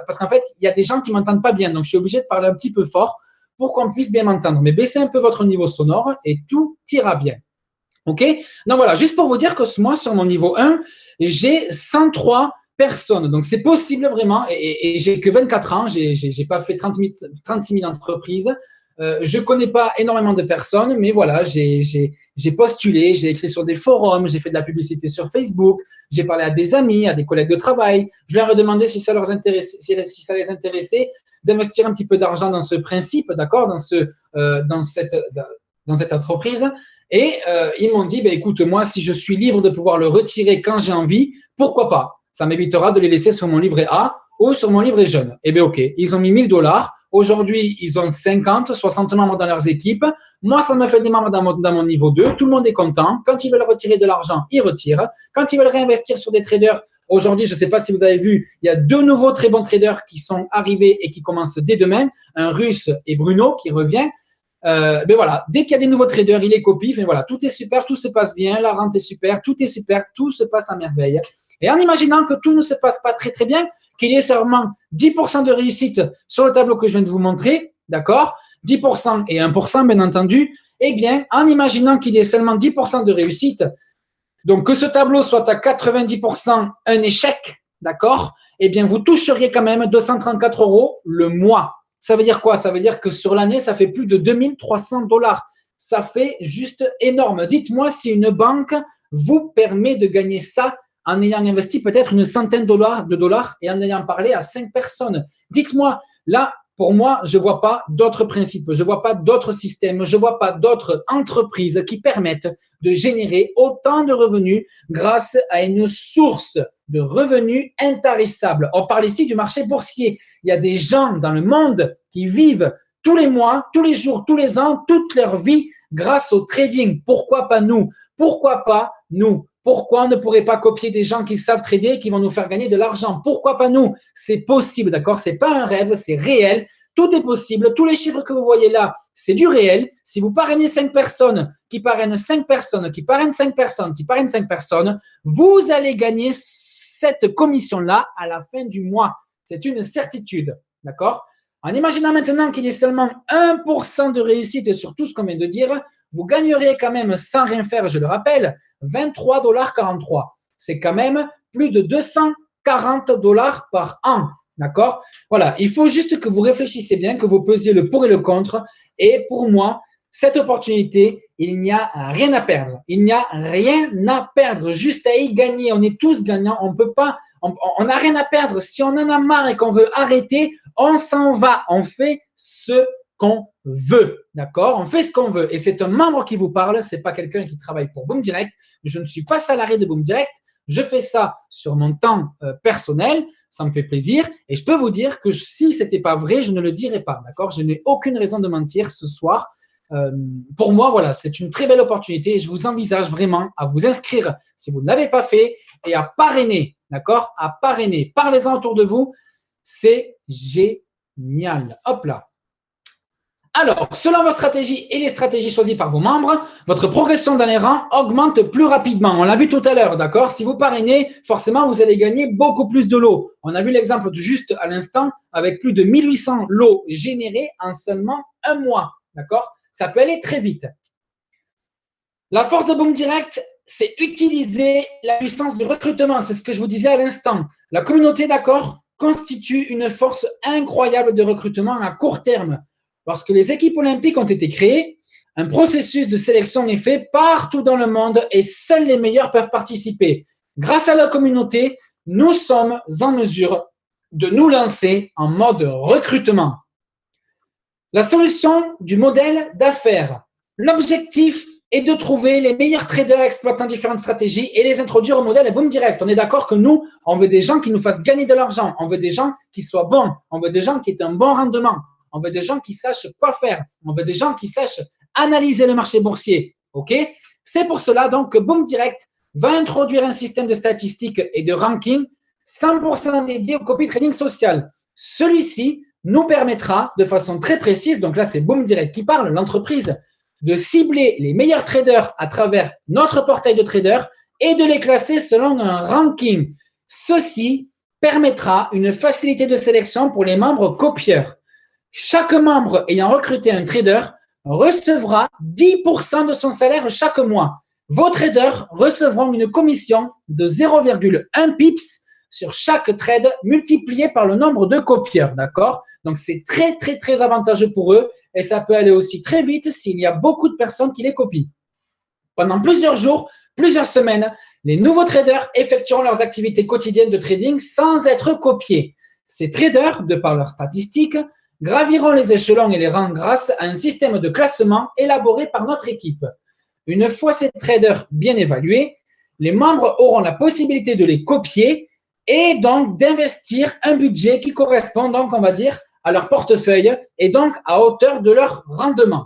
[SPEAKER 1] parce qu'en fait, il y a des gens qui m'entendent pas bien, donc je suis obligé de parler un petit peu fort pour qu'on puisse bien m'entendre. Mais baissez un peu votre niveau sonore et tout ira bien. Ok? Donc voilà, juste pour vous dire que moi, sur mon niveau 1, j'ai 103 personnes. Donc c'est possible vraiment, et j'ai que 24 ans, j'ai pas fait 36 000 entreprises. Je connais pas énormément de personnes, mais voilà, j'ai postulé, j'ai écrit sur des forums, j'ai fait de la publicité sur Facebook, j'ai parlé à des amis, à des collègues de travail. Je leur ai demandé si ça leur intéressait, si ça les intéressait d'investir un petit peu d'argent dans ce principe, d'accord, dans cette entreprise. Et ils m'ont dit, écoute, moi, si je suis libre de pouvoir le retirer quand j'ai envie, pourquoi pas? Ça m'évitera de les laisser sur mon livret A ou sur mon livret jeune. Eh bien, OK, ils ont mis 1000 dollars. Aujourd'hui, ils ont 50, 60 membres dans leurs équipes. Moi, ça me fait des membres dans mon niveau 2. Tout le monde est content. Quand ils veulent retirer de l'argent, ils retirent. Quand ils veulent réinvestir sur des traders, aujourd'hui, je ne sais pas si vous avez vu, il y a 2 nouveaux très bons traders qui sont arrivés et qui commencent dès demain. Un Russe et Bruno qui revient. Ben voilà, dès qu'il y a des nouveaux traders, il les copie. Enfin, voilà, tout est super, tout se passe bien, la rente est super, tout est super, tout se passe à merveille. Et en imaginant que tout ne se passe pas très très bien, qu'il y ait seulement 10% de réussite sur le tableau que je viens de vous montrer, d'accord, 10% et 1% bien entendu, eh bien, en imaginant qu'il y ait seulement 10% de réussite, donc que ce tableau soit à 90% un échec, d'accord, eh bien, vous toucheriez quand même 234 € le mois. Ça veut dire quoi? Ça veut dire que sur l'année, ça fait plus de 2300 $. Ça fait juste énorme. Dites-moi si une banque vous permet de gagner ça en ayant investi peut-être une centaine de dollars et en ayant parlé à 5 personnes. Dites-moi, là, Pour moi, je ne vois pas d'autres principes, je ne vois pas d'autres systèmes, je ne vois pas d'autres entreprises qui permettent de générer autant de revenus grâce à une source de revenus intarissable. On parle ici du marché boursier. Il y a des gens dans le monde qui vivent tous les mois, tous les jours, tous les ans, toute leur vie grâce au trading. Pourquoi pas nous? Pourquoi pas nous? Pourquoi on ne pourrait pas copier des gens qui savent trader et qui vont nous faire gagner de l'argent? Pourquoi pas nous? C'est possible, d'accord? C'est pas un rêve, c'est réel. Tout est possible. Tous les chiffres que vous voyez là, c'est du réel. Si vous parrainez 5 personnes, qui parrainent 5 personnes, qui parrainent 5 personnes, qui parrainent 5 personnes, vous allez gagner cette commission-là à la fin du mois. C'est une certitude, d'accord? En imaginant maintenant qu'il y ait seulement 1% de réussite sur tout ce qu'on vient de dire, vous gagnerez quand même, sans rien faire, je le rappelle, 23,43 $. C'est quand même plus de 240 $ par an. D'accord? Voilà, il faut juste que vous réfléchissiez bien, que vous pesiez le pour et le contre. Et pour moi, cette opportunité, il n'y a rien à perdre. Il n'y a rien à perdre, juste à y gagner. On est tous gagnants. On peut pas, on n'a rien à perdre. Si on en a marre et qu'on veut arrêter, on s'en va. On fait ce qu'on veut. D'accord? On fait ce qu'on veut. Et c'est un membre qui vous parle. C'est pas quelqu'un qui travaille pour Boom Direct. Je ne suis pas salarié de Boom Direct. Je fais ça sur mon temps personnel. Ça me fait plaisir. Et je peux vous dire que si ce n'était pas vrai, je ne le dirais pas. D'accord? Je n'ai aucune raison de mentir ce soir. Pour moi, voilà, c'est une très belle opportunité et je vous envisage vraiment à vous inscrire si vous ne l'avez pas fait et à parrainer, d'accord? À parrainer. Parlez-en autour de vous. C'est génial. Hop là. Alors, selon vos stratégies et les stratégies choisies par vos membres, votre progression dans les rangs augmente plus rapidement. On l'a vu tout à l'heure, d'accord? Si vous parrainez, forcément, vous allez gagner beaucoup plus de lots. On a vu l'exemple juste à l'instant avec plus de 1800 lots générés en seulement un mois, d'accord? Ça peut aller très vite. La force de Boom Direct, c'est utiliser la puissance du recrutement. C'est ce que je vous disais à l'instant. La communauté, d'accord, constitue une force incroyable de recrutement à court terme. Lorsque les équipes olympiques ont été créées, un processus de sélection est fait partout dans le monde et seuls les meilleurs peuvent participer. Grâce à la communauté, nous sommes en mesure de nous lancer en mode recrutement. La solution du modèle d'affaires. L'objectif est de trouver les meilleurs traders exploitant différentes stratégies et les introduire au modèle Boom Direct. On est d'accord que nous, on veut des gens qui nous fassent gagner de l'argent. On veut des gens qui soient bons. On veut des gens qui aient un bon rendement. On veut des gens qui sachent quoi faire. On veut des gens qui sachent analyser le marché boursier. OK? C'est pour cela donc que Boom Direct va introduire un système de statistiques et de ranking 100% dédié au copy trading social. Celui-ci nous permettra de façon très précise, donc là c'est Boom Direct qui parle, l'entreprise, de cibler les meilleurs traders à travers notre portail de traders et de les classer selon un ranking. Ceci permettra une facilité de sélection pour les membres copieurs. Chaque membre ayant recruté un trader recevra 10% de son salaire chaque mois. Vos traders recevront une commission de 0,1 pips sur chaque trade multiplié par le nombre de copieurs, d'accord? Donc, c'est très, très, très avantageux pour eux et ça peut aller aussi très vite s'il y a beaucoup de personnes qui les copient. Pendant plusieurs jours, plusieurs semaines, les nouveaux traders effectueront leurs activités quotidiennes de trading sans être copiés. Ces traders, de par leurs statistiques, graviront les échelons et les rangs grâce à un système de classement élaboré par notre équipe. Une fois ces traders bien évalués, les membres auront la possibilité de les copier et donc d'investir un budget qui correspond donc, on va dire, à leur portefeuille et donc à hauteur de leur rendement.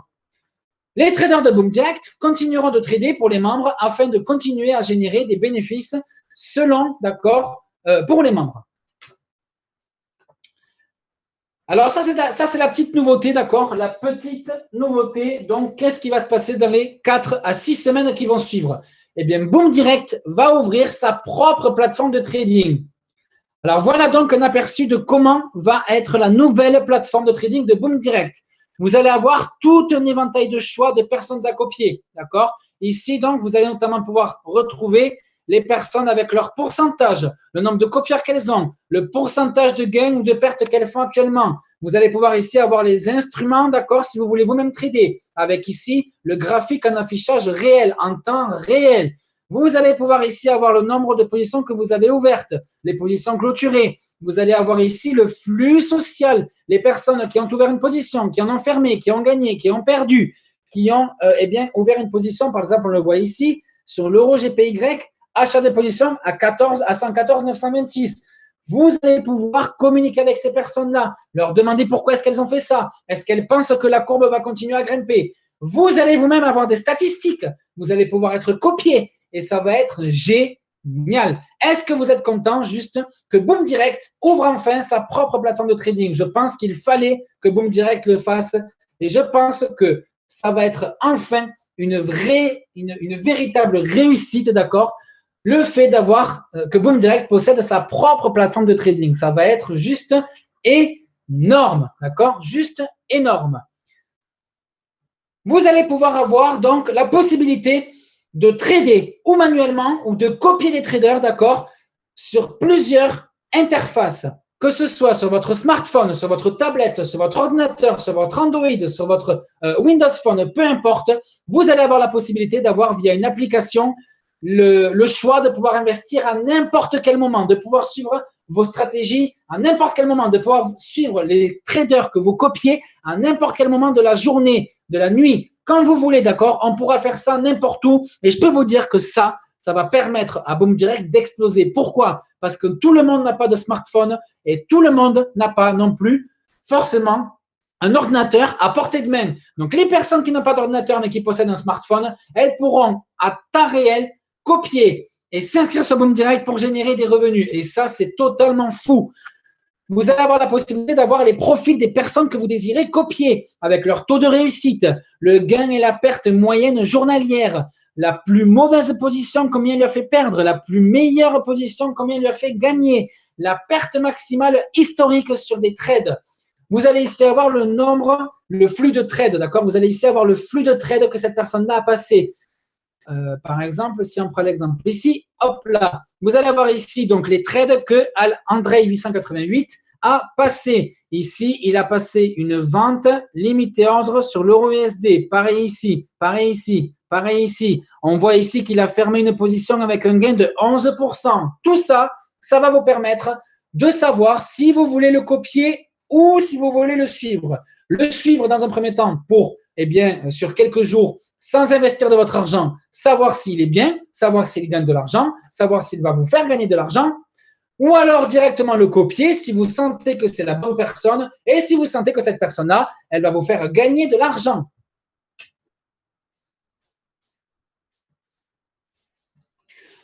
[SPEAKER 1] Les traders de Boom Direct continueront de trader pour les membres afin de continuer à générer des bénéfices selon, d'accord, pour les membres. Alors, ça, c'est la petite nouveauté, d'accord? La petite nouveauté. Donc, qu'est-ce qui va se passer dans les 4 à 6 semaines qui vont suivre? Eh bien, Boom Direct va ouvrir sa propre plateforme de trading. Alors, voilà donc un aperçu de comment va être la nouvelle plateforme de trading de Boom Direct. Vous allez avoir tout un éventail de choix de personnes à copier, d'accord? Ici, donc, vous allez notamment pouvoir retrouver les personnes avec leur pourcentage, le nombre de copieurs qu'elles ont, le pourcentage de gains ou de pertes qu'elles font actuellement. Vous allez pouvoir ici avoir les instruments, d'accord, si vous voulez vous-même trader, avec ici le graphique en affichage réel, en temps réel. Vous allez pouvoir ici avoir le nombre de positions que vous avez ouvertes, les positions clôturées. Vous allez avoir ici le flux social, les personnes qui ont ouvert une position, qui en ont fermé, qui ont gagné, qui ont perdu, qui ont eh bien, ouvert une position. Par exemple, on le voit ici, sur l'euro GPY, achat de position à 114 926. Vous allez pouvoir communiquer avec ces personnes-là, leur demander pourquoi est-ce qu'elles ont fait ça. Est-ce qu'elles pensent que la courbe va continuer à grimper? Vous allez vous-même avoir des statistiques. Vous allez pouvoir être copié et ça va être génial. Est-ce que vous êtes content juste que Boom Direct ouvre enfin sa propre plateforme de trading? Je pense qu'il fallait que Boom Direct le fasse et je pense que ça va être enfin une véritable réussite, d'accord? Le fait d'avoir que Boom Direct possède sa propre plateforme de trading, ça va être juste énorme, d'accord? Juste énorme. Vous allez pouvoir avoir donc la possibilité de trader ou manuellement ou de copier des traders, d'accord, sur plusieurs interfaces, que ce soit sur votre smartphone, sur votre tablette, sur votre ordinateur, sur votre Android, sur votre Windows Phone, peu importe, vous allez avoir la possibilité d'avoir via une application le choix de pouvoir investir à n'importe quel moment, de pouvoir suivre vos stratégies à n'importe quel moment, de pouvoir suivre les traders que vous copiez à n'importe quel moment de la journée, de la nuit, quand vous voulez, d'accord? On pourra faire ça n'importe où et je peux vous dire que ça va permettre à Boom Direct d'exploser. Pourquoi? Parce que tout le monde n'a pas de smartphone et tout le monde n'a pas non plus forcément un ordinateur à portée de main. Donc, les personnes qui n'ont pas d'ordinateur mais qui possèdent un smartphone, elles pourront à temps réel copier et s'inscrire sur Boom Direct pour générer des revenus. Et ça, c'est totalement fou. Vous allez avoir la possibilité d'avoir les profils des personnes que vous désirez copier avec leur taux de réussite, le gain et la perte moyenne journalière, la plus mauvaise position, combien il lui a fait perdre, la plus meilleure position, combien il lui a fait gagner, la perte maximale historique sur des trades. Vous allez ici avoir le nombre, le flux de trades, d'accord? Vous allez ici avoir le flux de trades que cette personne-là a passé. Par exemple, si on prend l'exemple ici, hop là, vous allez avoir ici donc les trades que André 888 a passé. Ici, il a passé une vente limitée ordre sur l'euro USD. Pareil ici, pareil ici, pareil ici. On voit ici qu'il a fermé une position avec un gain de 11%. Tout ça, ça va vous permettre de savoir si vous voulez le copier ou si vous voulez le suivre. Le suivre dans un premier temps pour, eh bien, sur quelques jours, sans investir de votre argent, savoir s'il est bien, savoir s'il gagne de l'argent, savoir s'il va vous faire gagner de l'argent, ou alors directement le copier si vous sentez que c'est la bonne personne et si vous sentez que cette personne-là, elle va vous faire gagner de l'argent.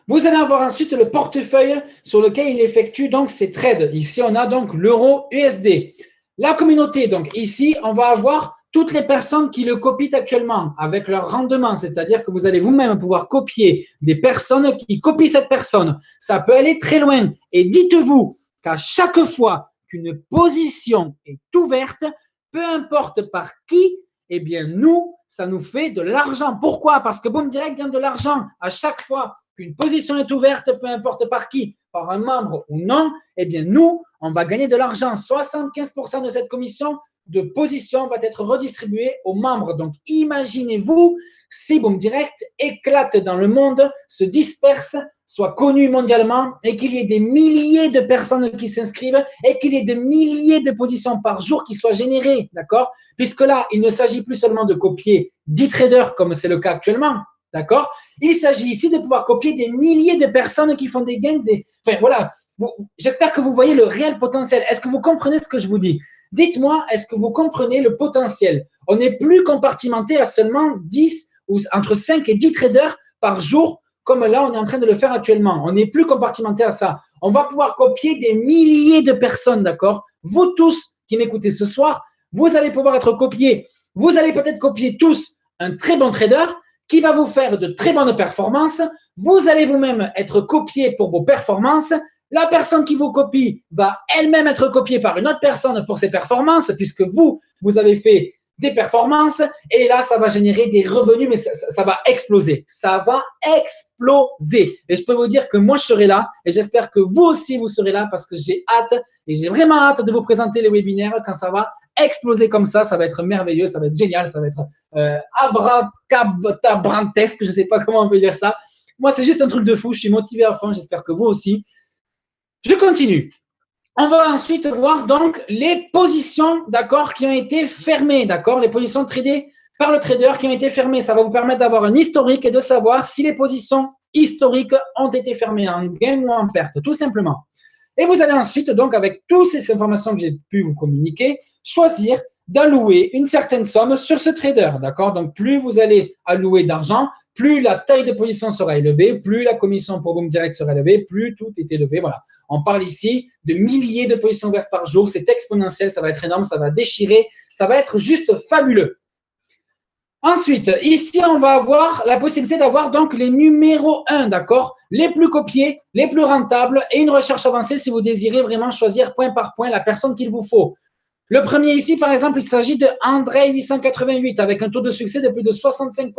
[SPEAKER 1] Vous allez avoir ensuite le portefeuille sur lequel il effectue donc ses trades. Ici, on a donc l'euro USD. La communauté, donc ici, on va avoir toutes les personnes qui le copient actuellement avec leur rendement, c'est-à-dire que vous allez vous-même pouvoir copier des personnes qui copient cette personne. Ça peut aller très loin. Et dites-vous qu'à chaque fois qu'une position est ouverte, peu importe par qui, eh bien nous, ça nous fait de l'argent. Pourquoi? Parce que Boom Direct gagne de l'argent à chaque fois qu'une position est ouverte, peu importe par qui, par un membre ou non, eh bien nous, on va gagner de l'argent. 75% de cette commission de position va être redistribuée aux membres. Donc, imaginez-vous si Boom Direct éclate dans le monde, se disperse, soit connu mondialement et qu'il y ait des milliers de personnes qui s'inscrivent et qu'il y ait des milliers de positions par jour qui soient générées, d'accord? Puisque là, il ne s'agit plus seulement de copier 10 traders comme c'est le cas actuellement, d'accord? Il s'agit ici de pouvoir copier des milliers de personnes qui font des gains. Enfin, voilà. J'espère que vous voyez le réel potentiel. Est-ce que vous comprenez ce que je vous dis? Dites-moi, est-ce que vous comprenez le potentiel? On n'est plus compartimenté à seulement 10 ou entre 5 et 10 traders par jour, comme là, on est en train de le faire actuellement. On n'est plus compartimenté à ça. On va pouvoir copier des milliers de personnes, d'accord? Vous tous qui m'écoutez ce soir, vous allez pouvoir être copiés. Vous allez peut-être copier tous un très bon trader qui va vous faire de très bonnes performances. Vous allez vous-même être copié pour vos performances. La personne qui vous copie va elle-même être copiée par une autre personne pour ses performances, puisque vous avez fait des performances, et là, ça va générer des revenus, mais ça va exploser. Ça va exploser. Et je peux vous dire que moi, je serai là, et j'espère que vous aussi, vous serez là, parce que j'ai hâte, et j'ai vraiment hâte de vous présenter les webinaires quand ça va exploser comme ça va être merveilleux, ça va être génial, ça va être abracadabrantesque, je ne sais pas comment on peut dire ça. Moi, c'est juste un truc de fou. Je suis motivé à fond. J'espère que vous aussi. Je continue. On va ensuite voir donc les positions, d'accord, qui ont été fermées, d'accord, les positions tradées par le trader qui ont été fermées. Ça va vous permettre d'avoir un historique et de savoir si les positions historiques ont été fermées en gain ou en perte, tout simplement. Et vous allez ensuite, donc, avec toutes ces informations que j'ai pu vous communiquer, choisir d'allouer une certaine somme sur ce trader, d'accord? Donc, plus vous allez allouer d'argent, plus la taille de position sera élevée, plus la commission pour Boom Direct sera élevée, plus tout est élevé, voilà. On parle ici de milliers de positions ouvertes par jour, c'est exponentiel, ça va être énorme, ça va déchirer, ça va être juste fabuleux. Ensuite, ici, on va avoir la possibilité d'avoir donc les numéros 1, d'accord? Les plus copiés, les plus rentables et une recherche avancée si vous désirez vraiment choisir point par point la personne qu'il vous faut. Le premier ici, par exemple, il s'agit de André 888 avec un taux de succès de plus de 65%.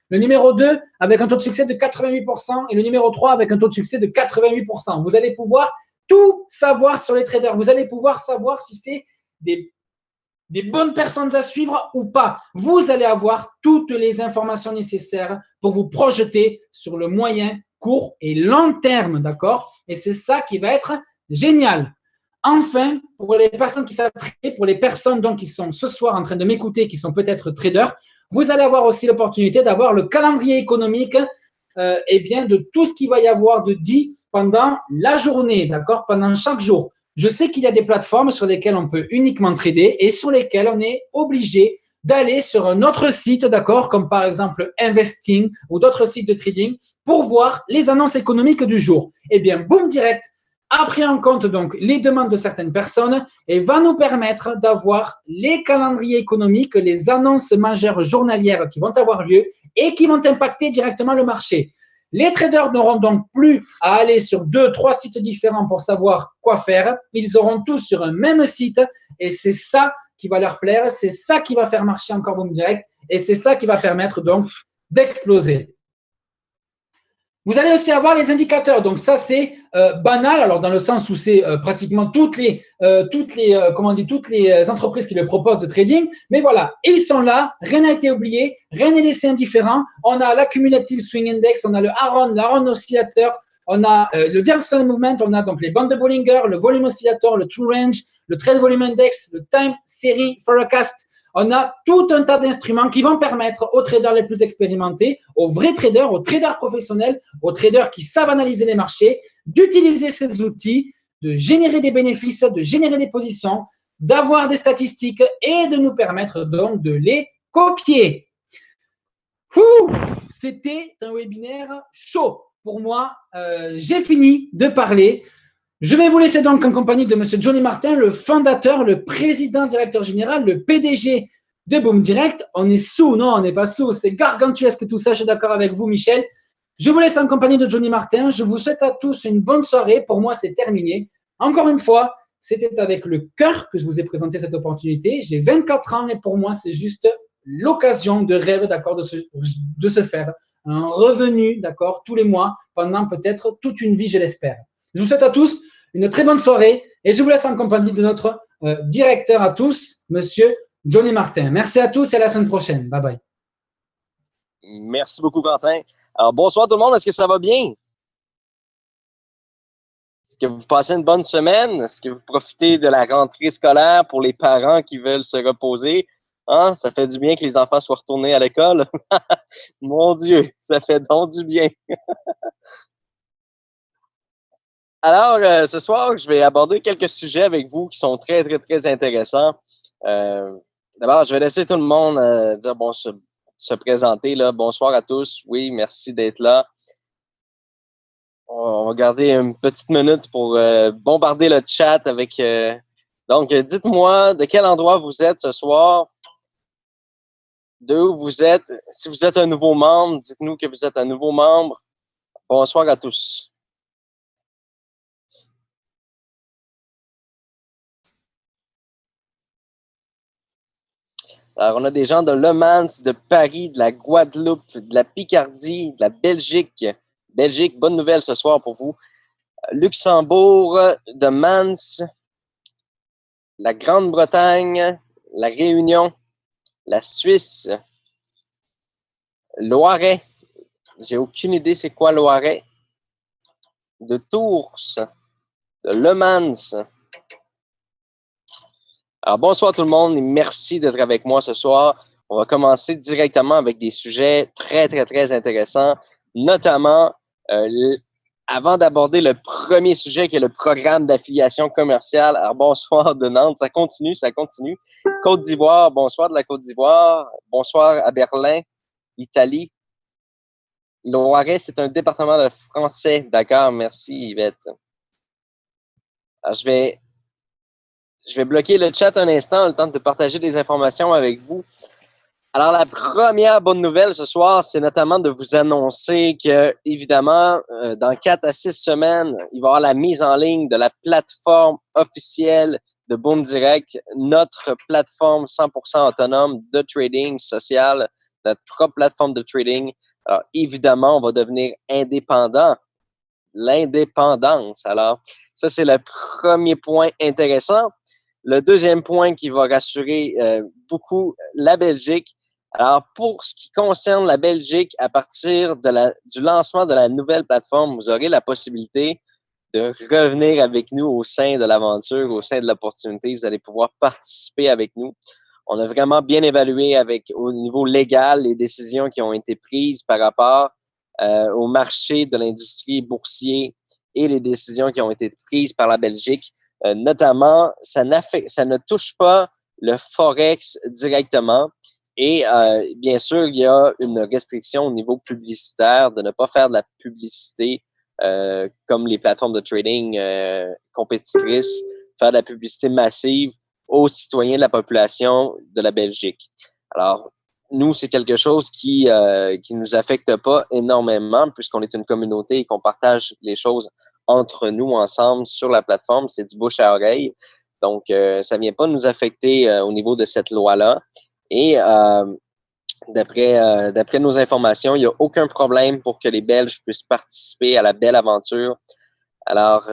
[SPEAKER 1] Le numéro 2 avec un taux de succès de 88% et le numéro 3 avec un taux de succès de 88%. Vous allez pouvoir tout savoir sur les traders. Vous allez pouvoir savoir si c'est des bonnes personnes à suivre ou pas. Vous allez avoir toutes les informations nécessaires pour vous projeter sur le moyen, court et long terme, d'accord? Et c'est ça qui va être génial. Enfin, pour les personnes qui savent trader, pour les personnes donc qui sont ce soir en train de m'écouter, qui sont peut-être traders, vous allez avoir aussi l'opportunité d'avoir le calendrier économique et bien de tout ce qu'il va y avoir de dit pendant la journée, d'accord? Pendant chaque jour. Je sais qu'il y a des plateformes sur lesquelles on peut uniquement trader et sur lesquelles on est obligé d'aller sur un autre site, d'accord, comme par exemple Investing ou d'autres sites de trading pour voir les annonces économiques du jour. Eh bien, Boom Direct a pris en compte donc les demandes de certaines personnes et va nous permettre d'avoir les calendriers économiques, les annonces majeures journalières qui vont avoir lieu et qui vont impacter directement le marché. Les traders n'auront donc plus à aller sur 2, 3 sites différents pour savoir quoi faire. Ils auront tous sur un même site et c'est ça qui va leur plaire, c'est ça qui va faire marcher encore Boom Direct et c'est ça qui va permettre donc d'exploser. Vous allez aussi avoir les indicateurs. Donc ça, c'est banal, alors dans le sens où c'est pratiquement toutes les entreprises qui le proposent de trading. Mais voilà, ils sont là, rien n'a été oublié, rien n'est laissé indifférent. On a l'accumulative swing index, on a le l'Aron oscillateur, on a le directional movement, on a donc les bandes de Bollinger, le volume oscillator, le true range, le trade volume index, le time series forecast. On a tout un tas d'instruments qui vont permettre aux traders les plus expérimentés, aux vrais traders, aux traders professionnels, aux traders qui savent analyser les marchés, d'utiliser ces outils, de générer des bénéfices, de générer des positions, d'avoir des statistiques et de nous permettre donc de les copier. C'était un webinaire chaud pour moi. J'ai fini de parler. Je vais vous laisser donc en compagnie de M. Johnny Martin, le fondateur, le président directeur général, le PDG de Boom Direct. On est sous, non, on n'est pas sous. C'est gargantuesque tout ça, je suis d'accord avec vous, Michel. Je vous laisse en compagnie de Johnny Martin. Je vous souhaite à tous une bonne soirée. Pour moi, c'est terminé. Encore une fois, c'était avec le cœur que je vous ai présenté cette opportunité. J'ai 24 ans et pour moi, c'est juste l'occasion de rêve, d'accord, de se faire un revenu, d'accord, tous les mois, pendant peut-être toute une vie, je l'espère. Je vous souhaite à tous une très bonne soirée et je vous laisse en compagnie de notre directeur à tous, Monsieur Johnny Martin. Merci à tous et à la semaine prochaine. Bye bye.
[SPEAKER 2] Merci beaucoup, Quentin. Alors, bonsoir tout le monde. Est-ce que ça va bien? Est-ce que vous passez une bonne semaine? Est-ce que vous profitez de la rentrée scolaire pour les parents qui veulent se reposer? Hein? Ça fait du bien que les enfants soient retournés à l'école. Mon Dieu, ça fait donc du bien. Alors, ce soir, je vais aborder quelques sujets avec vous qui sont très, très, très intéressants. D'abord, je vais laisser tout le monde dire se présenter. Là. Bonsoir à tous. Oui, merci d'être là. On va garder une petite minute pour bombarder le chat avec... Donc, dites-moi de quel endroit vous êtes ce soir, de où vous êtes. Si vous êtes un nouveau membre, dites-nous que vous êtes un nouveau membre. Bonsoir à tous. Alors, on a des gens de Le Mans, de Paris, de la Guadeloupe, de la Picardie, de la Belgique. Belgique, bonne nouvelle ce soir pour vous. Luxembourg, de Mans, la Grande-Bretagne, la Réunion, la Suisse, Loiret, J'ai aucune idée c'est quoi Loiret. De Tours, de Le Mans. Alors, bonsoir tout le monde et merci d'être avec moi ce soir. On va commencer directement avec des sujets très, très, très intéressants, notamment avant d'aborder le premier sujet qui est le programme d'affiliation commerciale. Alors, bonsoir de Nantes, ça continue, ça continue. Côte d'Ivoire, bonsoir de la Côte d'Ivoire. Bonsoir à Berlin, Italie. Loiret, c'est un département de français. D'accord, merci Yvette. Alors, je vais bloquer le chat un instant, le temps de partager des informations avec vous. Alors, la première bonne nouvelle ce soir, c'est notamment de vous annoncer que, évidemment, dans 4 à 6 semaines, il va y avoir la mise en ligne de la plateforme officielle de Boom Direct, notre plateforme 100% autonome de trading social, notre propre plateforme de trading. Alors, évidemment, on va devenir indépendant. L'indépendance. Alors, ça, c'est le premier point intéressant. Le deuxième point qui va rassurer beaucoup la Belgique. Alors, pour ce qui concerne la Belgique, à partir du lancement de la nouvelle plateforme, vous aurez la possibilité de revenir avec nous au sein de l'aventure, au sein de l'opportunité. Vous allez pouvoir participer avec nous. On a vraiment bien évalué au niveau légal les décisions qui ont été prises par rapport au marché de l'industrie boursier et les décisions qui ont été prises par la Belgique. Notamment, ça ne touche pas le Forex directement. Et bien sûr, il y a une restriction au niveau publicitaire de ne pas faire de la publicité comme les plateformes de trading compétitrices, faire de la publicité massive aux citoyens de la population de la Belgique. Alors, nous, c'est quelque chose qui nous affecte pas énormément puisqu'on est une communauté et qu'on partage les choses entre nous ensemble sur la plateforme. C'est du bouche à oreille. Donc, ça vient pas nous affecter au niveau de cette loi-là. Et d'après nos informations, il n'y a aucun problème pour que les Belges puissent participer à la belle aventure. Alors,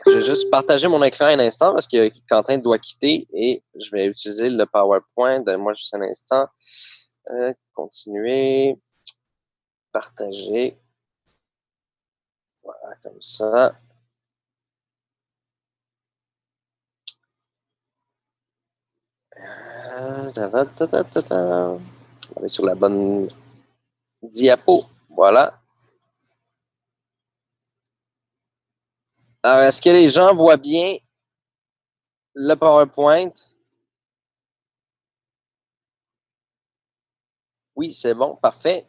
[SPEAKER 2] je vais juste partager mon écran un instant parce que Quentin doit quitter et je vais utiliser le PowerPoint. Donne-moi juste un instant. Continuer. Partager. Voilà, comme ça. On va aller sur la bonne diapo. Voilà. Alors, est-ce que les gens voient bien le PowerPoint? Oui, c'est bon, parfait.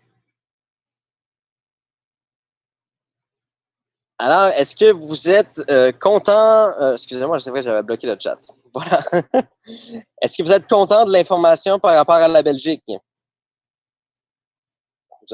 [SPEAKER 2] Alors, est-ce que vous êtes content? Excusez-moi, c'est vrai, j'avais bloqué le chat. Voilà. Est-ce que vous êtes content de l'information par rapport à la Belgique? Vous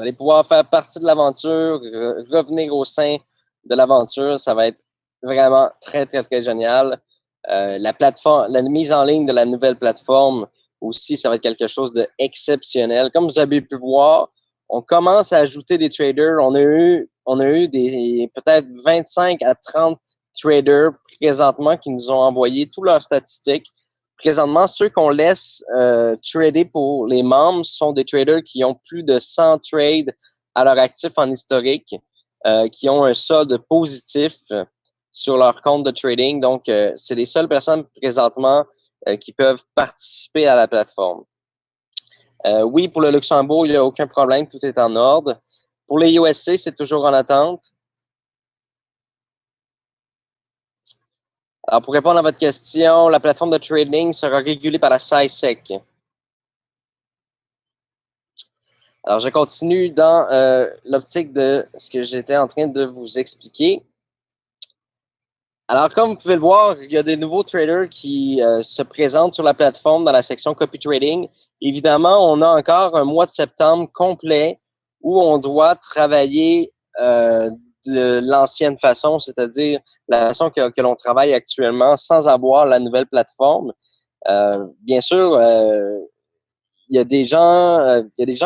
[SPEAKER 2] allez pouvoir faire partie de l'aventure, revenir au sein de l'aventure. Ça va être vraiment très, très, très génial. La mise en ligne de la nouvelle plateforme aussi, ça va être quelque chose d'exceptionnel. Comme vous avez pu voir, on commence à ajouter des traders. On a eu peut-être 25 à 30 traders présentement qui nous ont envoyé toutes leurs statistiques. Présentement, ceux qu'on laisse trader pour les membres sont des traders qui ont plus de 100 trades à leur actif en historique, qui ont un solde positif sur leur compte de trading. Donc, c'est les seules personnes présentement qui peuvent participer à la plateforme. Oui, pour le Luxembourg, il n'y a aucun problème, tout est en ordre. Pour les USC, c'est toujours en attente. Alors, pour répondre à votre question, la plateforme de trading sera régulée par la SISEC. Alors, je continue dans l'optique de ce que j'étais en train de vous expliquer. Alors, comme vous pouvez le voir, il y a des nouveaux traders qui se présentent sur la plateforme dans la section Copy Trading. Évidemment, on a encore un mois de septembre complet où on doit travailler de l'ancienne façon, c'est-à-dire la façon que l'on travaille actuellement sans avoir la nouvelle plateforme. Bien sûr, il y a des gens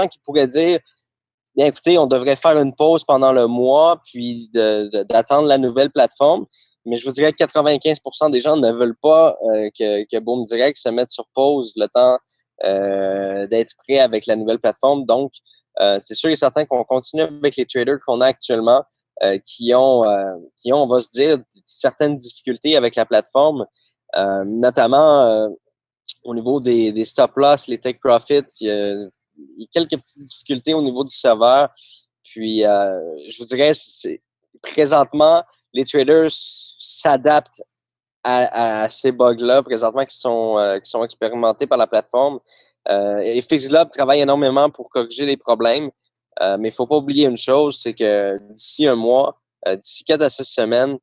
[SPEAKER 2] qui pourraient dire, bien écoutez, on devrait faire une pause pendant le mois puis d'attendre la nouvelle plateforme. Mais je vous dirais que 95% des gens ne veulent pas que Boom Direct se mette sur pause le temps d'être prêt avec la nouvelle plateforme. Donc, C'est sûr et certain qu'on continue avec les traders qu'on a actuellement qui ont, on va se dire, certaines difficultés avec la plateforme, notamment au niveau des stop-loss, les take profits. Il y a quelques petites difficultés au niveau du serveur. Puis, je vous dirais, présentement, les traders s'adaptent à ces bugs-là, présentement, qui sont expérimentés par la plateforme. Et FixGlobe travaille énormément pour corriger les problèmes. Mais il ne faut pas oublier une chose, c'est que d'ici un mois, d'ici 4 à 6 semaines,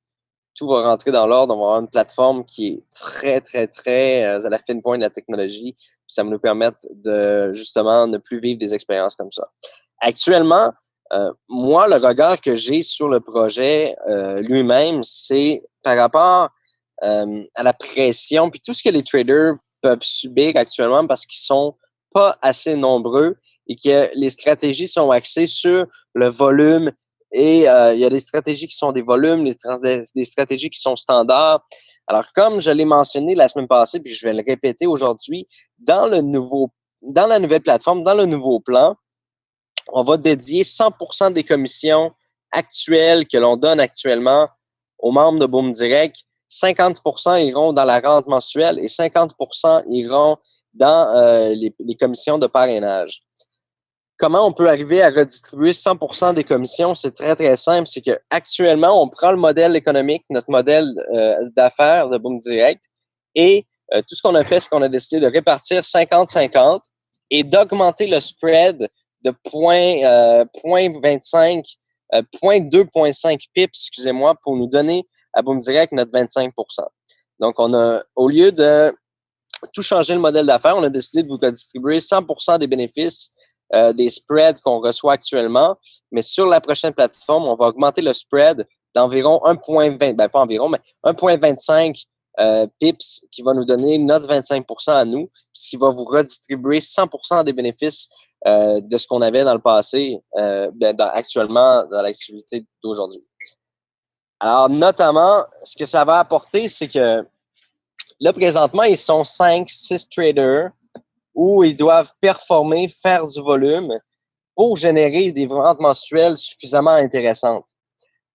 [SPEAKER 2] tout va rentrer dans l'ordre. On va avoir une plateforme qui est très, très, très à la fine pointe de la technologie. Puis ça va nous permettre de, justement, ne plus vivre des expériences comme ça. Actuellement, moi, le regard que j'ai sur le projet lui-même, c'est par rapport à la pression, puis tout ce que les traders peuvent subir actuellement parce qu'ils sont pas assez nombreux et que les stratégies sont axées sur le volume et il y a des stratégies qui sont des volumes, des stratégies qui sont standards. Alors, comme je l'ai mentionné la semaine passée, puis je vais le répéter aujourd'hui, dans la nouvelle plateforme, dans le nouveau plan, on va dédier 100% des commissions actuelles que l'on donne actuellement aux membres de Boom Direct. 50% iront dans la rente mensuelle et 50% iront dans les commissions de parrainage. Comment on peut arriver à redistribuer 100% des commissions? C'est très, très simple. C'est que actuellement, on prend le modèle économique, notre modèle d'affaires de Boom Direct, et tout ce qu'on a fait, c'est qu'on a décidé de répartir 50-50 et d'augmenter le spread de 0.25, 0.2.5 pips, excusez-moi, pour nous donner à Boom Direct notre 25%. Donc, au lieu de tout changer le modèle d'affaires, on a décidé de vous redistribuer 100% des bénéfices des spreads qu'on reçoit actuellement, mais sur la prochaine plateforme, on va augmenter le spread d'environ 1.20, ben pas environ, mais 1.25 pips qui va nous donner notre 25% à nous, ce qui va vous redistribuer 100% des bénéfices de ce qu'on avait dans le passé, actuellement dans l'activité d'aujourd'hui. Alors, notamment, ce que ça va apporter, c'est que là, présentement, ils sont 5-6 traders où ils doivent performer, faire du volume pour générer des ventes mensuelles suffisamment intéressantes.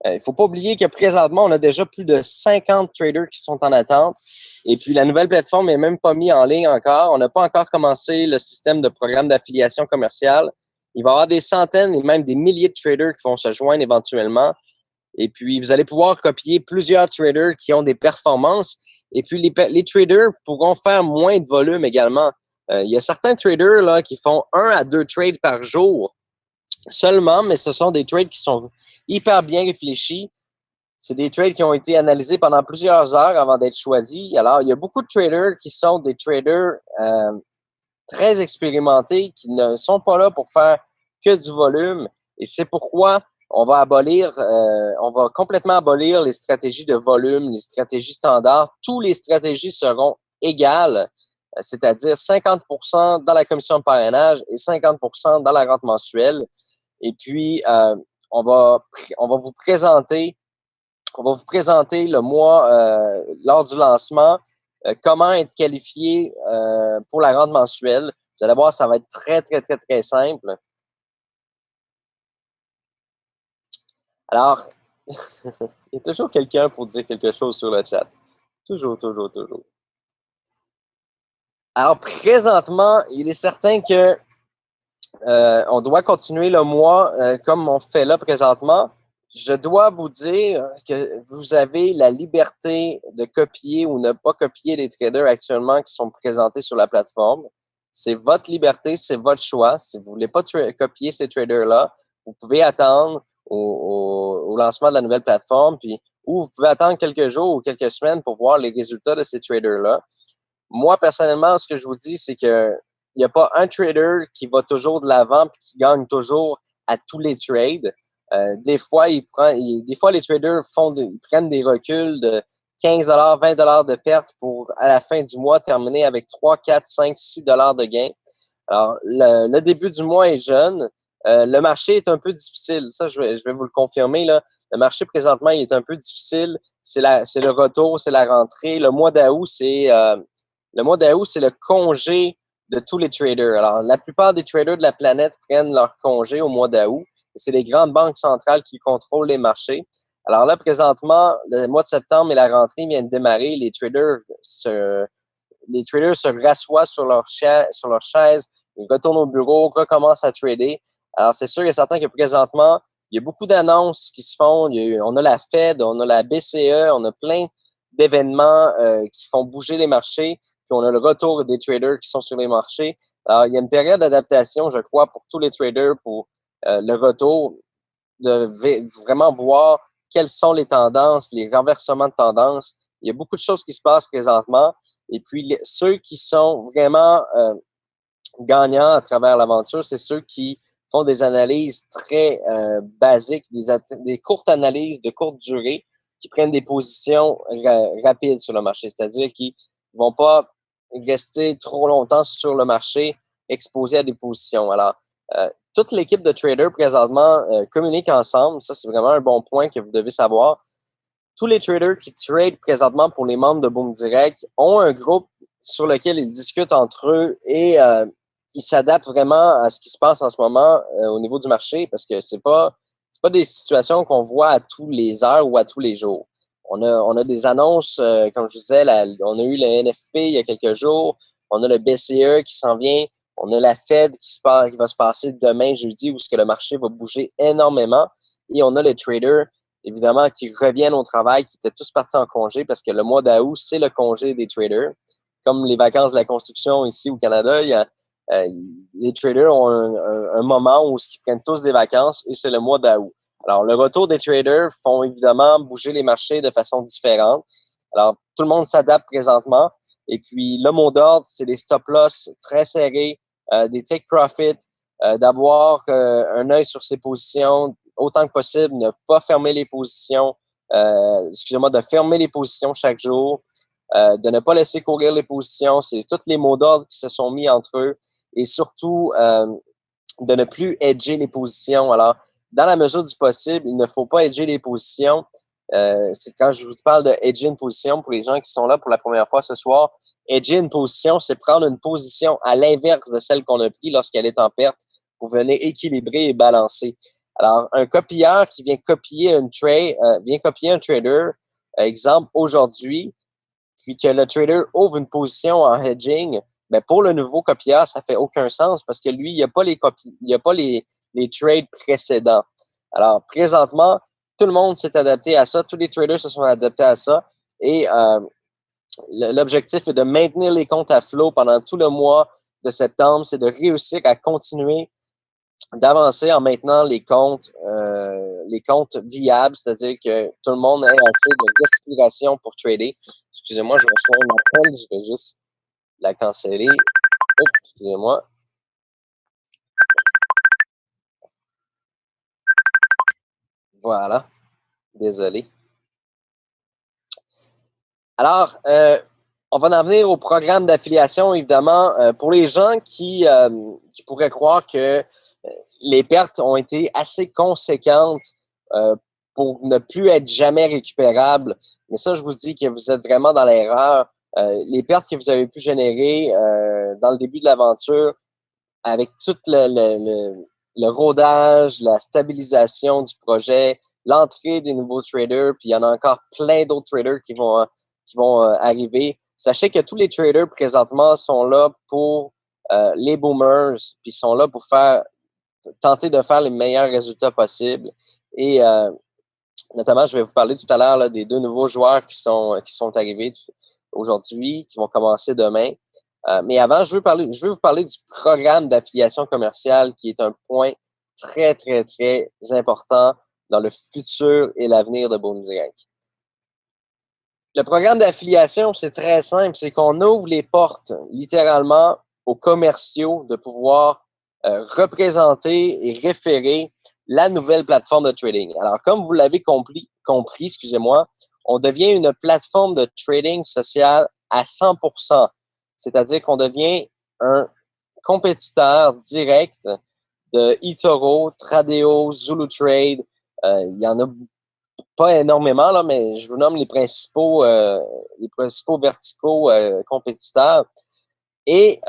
[SPEAKER 2] Il ne faut pas oublier que présentement, on a déjà plus de 50 traders qui sont en attente. Et puis, la nouvelle plateforme n'est même pas mise en ligne encore. On n'a pas encore commencé le système de programme d'affiliation commerciale. Il va y avoir des centaines et même des milliers de traders qui vont se joindre éventuellement. Et puis, vous allez pouvoir copier plusieurs traders qui ont des performances. Et puis, les traders pourront faire moins de volume également. Il y a certains traders là qui font 1 à 2 trades par jour seulement, mais ce sont des trades qui sont hyper bien réfléchis. C'est des trades qui ont été analysés pendant plusieurs heures avant d'être choisis. Alors, il y a beaucoup de traders qui sont des traders très expérimentés, qui ne sont pas là pour faire que du volume. Et c'est pourquoi on va complètement abolir les stratégies de volume, les stratégies standards. Toutes les stratégies seront égales, c'est-à-dire 50% dans la commission de parrainage et 50% dans la rente mensuelle. Et puis, on va vous présenter le mois lors du lancement comment être qualifié pour la rente mensuelle. Vous allez voir, ça va être très, très, très, très simple. Alors, il y a toujours quelqu'un pour dire quelque chose sur le chat. Toujours, toujours, toujours. Alors, présentement, il est certain que on doit continuer le mois comme on fait là présentement. Je dois vous dire que vous avez la liberté de copier ou ne pas copier les traders actuellement qui sont présentés sur la plateforme. C'est votre liberté, c'est votre choix. Si vous ne voulez pas copier ces traders-là, vous pouvez attendre au lancement de la nouvelle plateforme, ou vous pouvez attendre quelques jours ou quelques semaines pour voir les résultats de ces traders-là. Moi, personnellement, ce que je vous dis, c'est que il n'y a pas un trader qui va toujours de l'avant et qui gagne toujours à tous les trades. Des fois, les traders ils prennent des reculs de 15 $, 20 $ de perte pour, à la fin du mois, terminer avec 3, 4, 5, 6 $ de gain. Alors, le début du mois est jeune. Le marché est un peu difficile. Ça, je vais vous le confirmer, là. Le marché, présentement, il est un peu difficile. C'est le retour, c'est la rentrée. Le mois d'août, c'est le congé de tous les traders. Alors, la plupart des traders de la planète prennent leur congé au mois d'août. C'est les grandes banques centrales qui contrôlent les marchés. Alors là, présentement, le mois de septembre et la rentrée viennent de démarrer. Les traders se rassoient sur leur chaise, ils retournent au bureau, recommencent à trader. Alors, c'est sûr et certain que présentement, il y a beaucoup d'annonces qui se font. On a la Fed, on a la BCE, on a plein d'événements qui font bouger les marchés. Puis on a le retour des traders qui sont sur les marchés. Alors, il y a une période d'adaptation, je crois, pour tous les traders pour le retour, de vraiment voir quelles sont les tendances, les renversements de tendances. Il y a beaucoup de choses qui se passent présentement. Et puis, ceux qui sont vraiment gagnants à travers l'aventure, c'est ceux qui font des analyses très basiques, des courtes analyses de courte durée, qui prennent des positions rapides sur le marché, c'est-à-dire qu'ils vont pas rester trop longtemps sur le marché exposés à des positions. Alors, toute l'équipe de traders présentement communique ensemble. Ça, c'est vraiment un bon point que vous devez savoir. Tous les traders qui tradent présentement pour les membres de Boom Direct ont un groupe sur lequel ils discutent entre eux et ils s'adaptent vraiment à ce qui se passe en ce moment au niveau du marché parce que c'est pas des situations qu'on voit à tous les heures ou à tous les jours. On a des annonces, comme je disais, on a eu le NFP il y a quelques jours, on a le BCE qui s'en vient, on a la Fed qui va se passer demain, jeudi, où ce que le marché va bouger énormément, et on a les traders, évidemment, qui reviennent au travail, qui étaient tous partis en congé, parce que le mois d'août, c'est le congé des traders. Comme les vacances de la construction ici au Canada, les traders ont un moment où ils prennent tous des vacances, et c'est le mois d'août. Alors, le retour des traders font évidemment bouger les marchés de façon différente. Alors, tout le monde s'adapte présentement. Et puis, le mot d'ordre, c'est des stop-loss très serrés, des take profit, d'avoir un œil sur ses positions autant que possible, ne pas fermer les positions, de fermer les positions chaque jour, de ne pas laisser courir les positions. C'est tous les mots d'ordre qui se sont mis entre eux et surtout de ne plus hedger les positions. Alors, dans la mesure du possible, il ne faut pas hedger les positions. C'est quand je vous parle de hedger une position pour les gens qui sont là pour la première fois ce soir. Hedger une position, c'est prendre une position à l'inverse de celle qu'on a prise lorsqu'elle est en perte pour venir équilibrer et balancer. Alors, un copieur qui vient copier un trader, exemple aujourd'hui, puis que le trader ouvre une position en hedging, ben pour le nouveau copieur, ça fait aucun sens parce que lui, il n'y a pas les trades précédents. Alors, présentement, tout le monde s'est adapté à ça, tous les traders se sont adaptés à ça et l'objectif est de maintenir les comptes à flot pendant tout le mois de septembre, c'est de réussir à continuer d'avancer en maintenant les comptes viables, c'est-à-dire que tout le monde ait assez de respiration pour trader. Excusez-moi, je reçois un appel, je vais juste la canceller. Oups, excusez-moi. Voilà. Désolé. Alors, on va en venir au programme d'affiliation, évidemment. Pour les gens qui pourraient croire que les pertes ont été assez conséquentes pour ne plus être jamais récupérables, mais ça, je vous dis que vous êtes vraiment dans l'erreur. Les pertes que vous avez pu générer dans le début de l'aventure, avec tout le rodage, la stabilisation du projet, l'entrée des nouveaux traders, puis il y en a encore plein d'autres traders qui vont arriver. Sachez que tous les traders présentement sont là pour les boomers, puis sont là pour tenter de faire les meilleurs résultats possibles. Et notamment, je vais vous parler tout à l'heure des deux nouveaux joueurs qui sont arrivés aujourd'hui, qui vont commencer demain. Mais avant, je veux vous parler du programme d'affiliation commerciale qui est un point très, très, très important dans le futur et l'avenir de Boom Direct. Le programme d'affiliation, c'est très simple, c'est qu'on ouvre les portes littéralement aux commerciaux de pouvoir représenter et référer la nouvelle plateforme de trading. Alors, comme vous l'avez compris, on devient une plateforme de trading social à 100%. C'est-à-dire qu'on devient un compétiteur direct de eToro, Tradeo, Zulu Trade. Il y en a pas énormément, là, mais je vous nomme les principaux verticaux compétiteurs. Et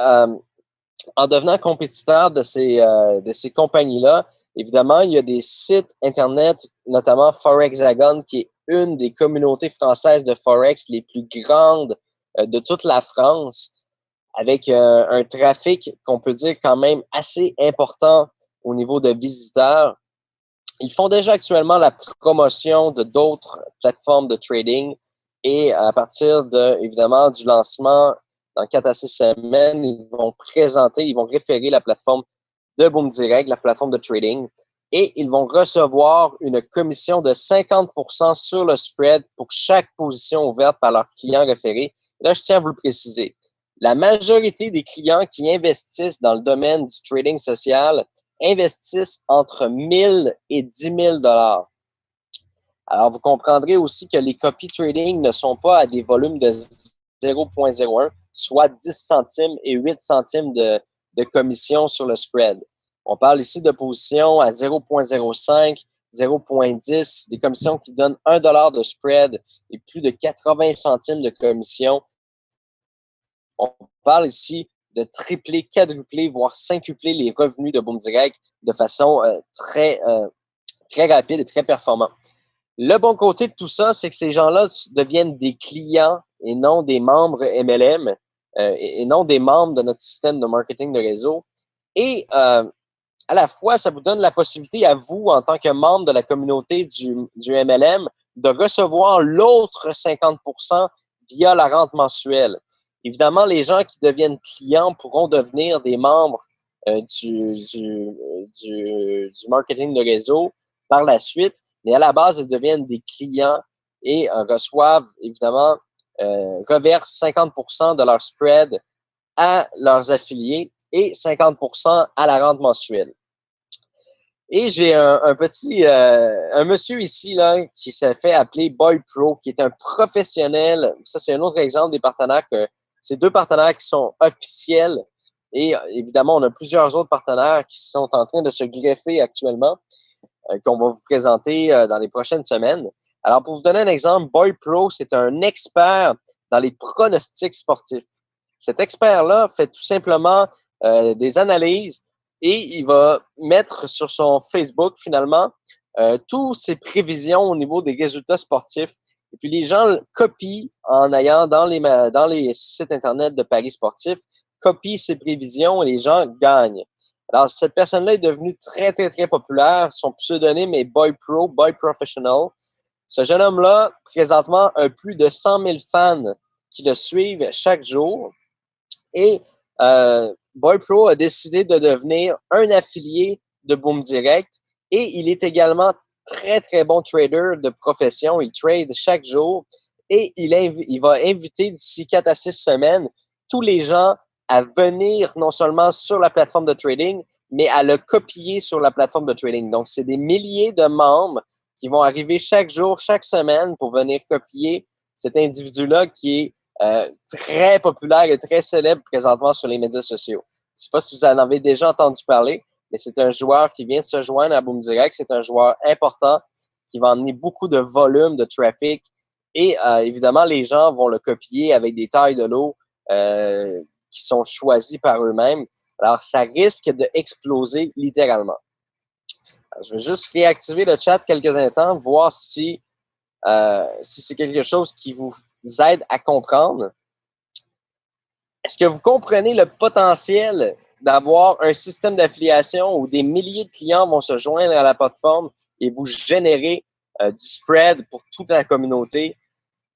[SPEAKER 2] en devenant compétiteur de ces compagnies-là, évidemment, il y a des sites Internet, notamment Forexagon, qui est une des communautés françaises de Forex les plus grandes de toute la France, avec un trafic qu'on peut dire quand même assez important au niveau de visiteurs. Ils font déjà actuellement la promotion de d'autres plateformes de trading et à partir évidemment, du lancement dans 4 à 6 semaines, ils vont référer la plateforme de Boom Direct, la plateforme de trading, et ils vont recevoir une commission de 50% sur le spread pour chaque position ouverte par leurs clients référés. Et là, je tiens à vous le préciser. La majorité des clients qui investissent dans le domaine du trading social investissent entre 1000 et 10 000 $. Alors, vous comprendrez aussi que les copy trading ne sont pas à des volumes de 0,01, soit 10 centimes et 8 centimes de commission sur le spread. On parle ici de positions à 0,05, 0,10, des commissions qui donnent 1 $ de spread et plus de 80 centimes de commission. On parle ici de tripler, quadrupler, voire quintupler les revenus de Boom Direct de façon très rapide et très performante. Le bon côté de tout ça, c'est que ces gens-là deviennent des clients et non des membres MLM et non des membres de notre système de marketing de réseau. Et à la fois, ça vous donne la possibilité à vous, en tant que membre de la communauté du MLM, de recevoir l'autre 50% via la rente mensuelle. Évidemment, les gens qui deviennent clients pourront devenir des membres du marketing de réseau par la suite, mais à la base, ils deviennent des clients et reçoivent, évidemment, reversent 50% de leur spread à leurs affiliés et 50% à la rente mensuelle. Et j'ai un monsieur ici là qui s'est fait appeler Boy Pro, qui est un professionnel. Ça, c'est un autre exemple des partenaires c'est 2 partenaires qui sont officiels. Et évidemment, on a plusieurs autres partenaires qui sont en train de se greffer actuellement, qu'on va vous présenter dans les prochaines semaines. Alors, pour vous donner un exemple, Boy Pro, c'est un expert dans les pronostics sportifs. Cet expert-là fait tout simplement des analyses et il va mettre sur son Facebook, finalement, toutes ses prévisions au niveau des résultats sportifs. Et puis, les gens copient en ayant dans les sites Internet de paris sportifs, copient ses prévisions et les gens gagnent. Alors, cette personne-là est devenue très, très, très populaire. Son pseudonyme est Boy Pro, Boy Professional. Ce jeune homme-là, présentement, a plus de 100 000 fans qui le suivent chaque jour. Et Boy Pro a décidé de devenir un affilié de Boom Direct et il est également très, très bon trader de profession. Il trade chaque jour et il va inviter d'ici 4 à 6 semaines tous les gens à venir non seulement sur la plateforme de trading, mais à le copier sur la plateforme de trading. Donc, c'est des milliers de membres qui vont arriver chaque jour, chaque semaine pour venir copier cet individu-là qui est très populaire et très célèbre présentement sur les médias sociaux. Je ne sais pas si vous en avez déjà entendu parler, mais c'est un joueur qui vient de se joindre à Boom Direct. C'est un joueur important qui va emmener beaucoup de volume de trafic et évidemment, les gens vont le copier avec des tailles de lot qui sont choisies par eux-mêmes. Alors, ça risque d'exploser littéralement. Alors, je vais juste réactiver le chat quelques instants, voir si c'est quelque chose qui vous aide à comprendre. Est-ce que vous comprenez le potentiel d'avoir un système d'affiliation où des milliers de clients vont se joindre à la plateforme et vous générer du spread pour toute la communauté?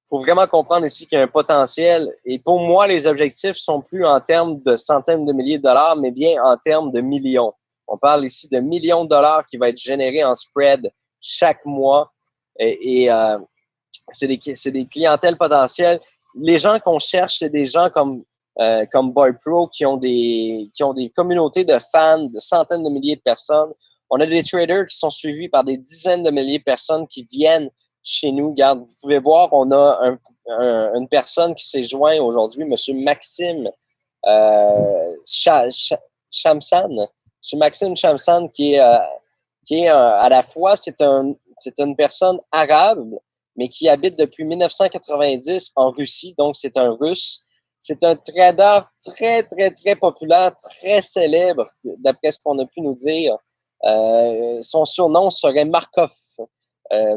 [SPEAKER 2] Il faut vraiment comprendre ici qu'il y a un potentiel. Et pour moi, les objectifs sont plus en termes de centaines de milliers de dollars, mais bien en termes de millions. On parle ici de millions de dollars qui va être générés en spread chaque mois. Et c'est des clientèles potentielles. Les gens qu'on cherche, c'est des gens comme Boy Pro qui ont des communautés de fans, de centaines de milliers de personnes. On a des traders qui sont suivis par des dizaines de milliers de personnes qui viennent chez nous. Regarde, vous pouvez voir, on a une personne qui s'est joint aujourd'hui, Monsieur Maxime Shamsan. Monsieur Maxime Shamsan qui est à la fois, c'est une personne arabe, mais qui habite depuis 1990 en Russie, donc c'est un Russe. C'est un trader très, très, très populaire, très célèbre, d'après ce qu'on a pu nous dire. Son surnom serait Markov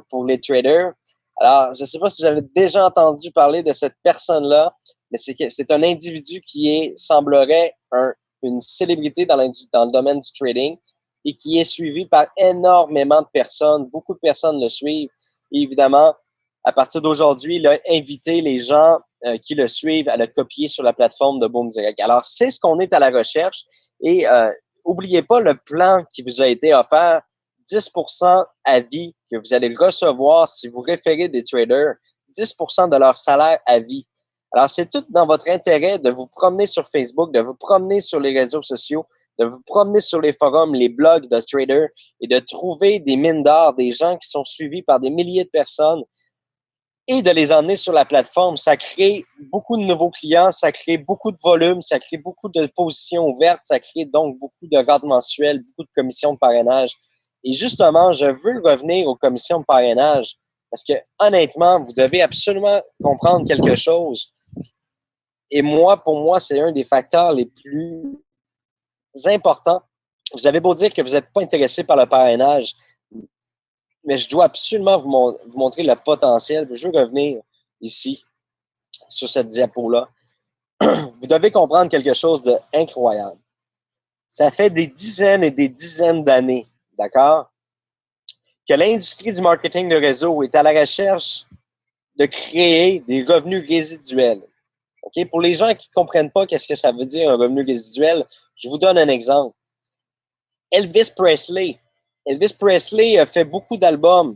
[SPEAKER 2] pour les traders. Alors, je ne sais pas si j'avais déjà entendu parler de cette personne-là, mais c'est un individu qui semblerait une célébrité dans le domaine du trading et qui est suivi par énormément de personnes. Beaucoup de personnes le suivent. Et évidemment, à partir d'aujourd'hui, il a invité les gens qui le suivent à le copier sur la plateforme de Boom Direct. Alors, c'est ce qu'on est à la recherche et oubliez pas le plan qui vous a été offert, 10% à vie que vous allez recevoir si vous référez des traders, 10% de leur salaire à vie. Alors, c'est tout dans votre intérêt de vous promener sur Facebook, de vous promener sur les réseaux sociaux, de vous promener sur les forums, les blogs de traders et de trouver des mines d'or, des gens qui sont suivis par des milliers de personnes et de les emmener sur la plateforme. Ça crée beaucoup de nouveaux clients, ça crée beaucoup de volume, ça crée beaucoup de positions ouvertes, ça crée donc beaucoup de rentes mensuelles, beaucoup de commissions de parrainage. Et justement, je veux revenir aux commissions de parrainage parce que honnêtement, vous devez absolument comprendre quelque chose. Et pour moi, c'est un des facteurs les plus importants. Vous avez beau dire que vous n'êtes pas intéressé par le parrainage, mais je dois absolument vous montrer le potentiel. Je veux revenir ici, sur cette diapo-là. Vous devez comprendre quelque chose d'incroyable. Ça fait des dizaines et des dizaines d'années, d'accord, que l'industrie du marketing de réseau est à la recherche de créer des revenus résiduels. Okay? Pour les gens qui ne comprennent pas qu'est-ce que ça veut dire un revenu résiduel, je vous donne un exemple. Elvis Presley a fait beaucoup d'albums,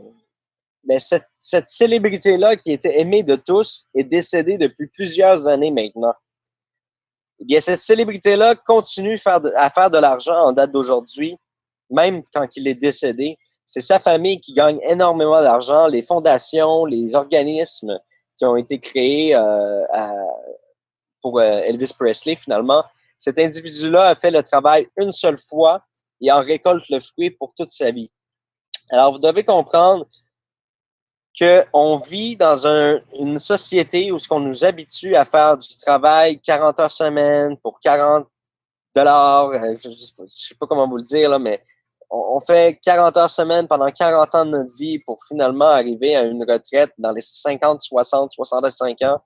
[SPEAKER 2] mais cette célébrité-là qui était aimée de tous est décédée depuis plusieurs années maintenant. Eh bien, cette célébrité-là continue à faire de l'argent en date d'aujourd'hui, même quand il est décédé. C'est sa famille qui gagne énormément d'argent, les fondations, les organismes qui ont été créés pour Elvis Presley, finalement. Cet individu-là a fait le travail une seule fois et en récolte le fruit pour toute sa vie. Alors, vous devez comprendre qu'on vit dans une société où ce qu'on nous habitue à faire du travail 40 heures semaine pour 40 dollars, je sais pas comment vous le dire, là, mais on fait 40 heures semaine pendant 40 ans de notre vie pour finalement arriver à une retraite dans les 50, 60, 65 ans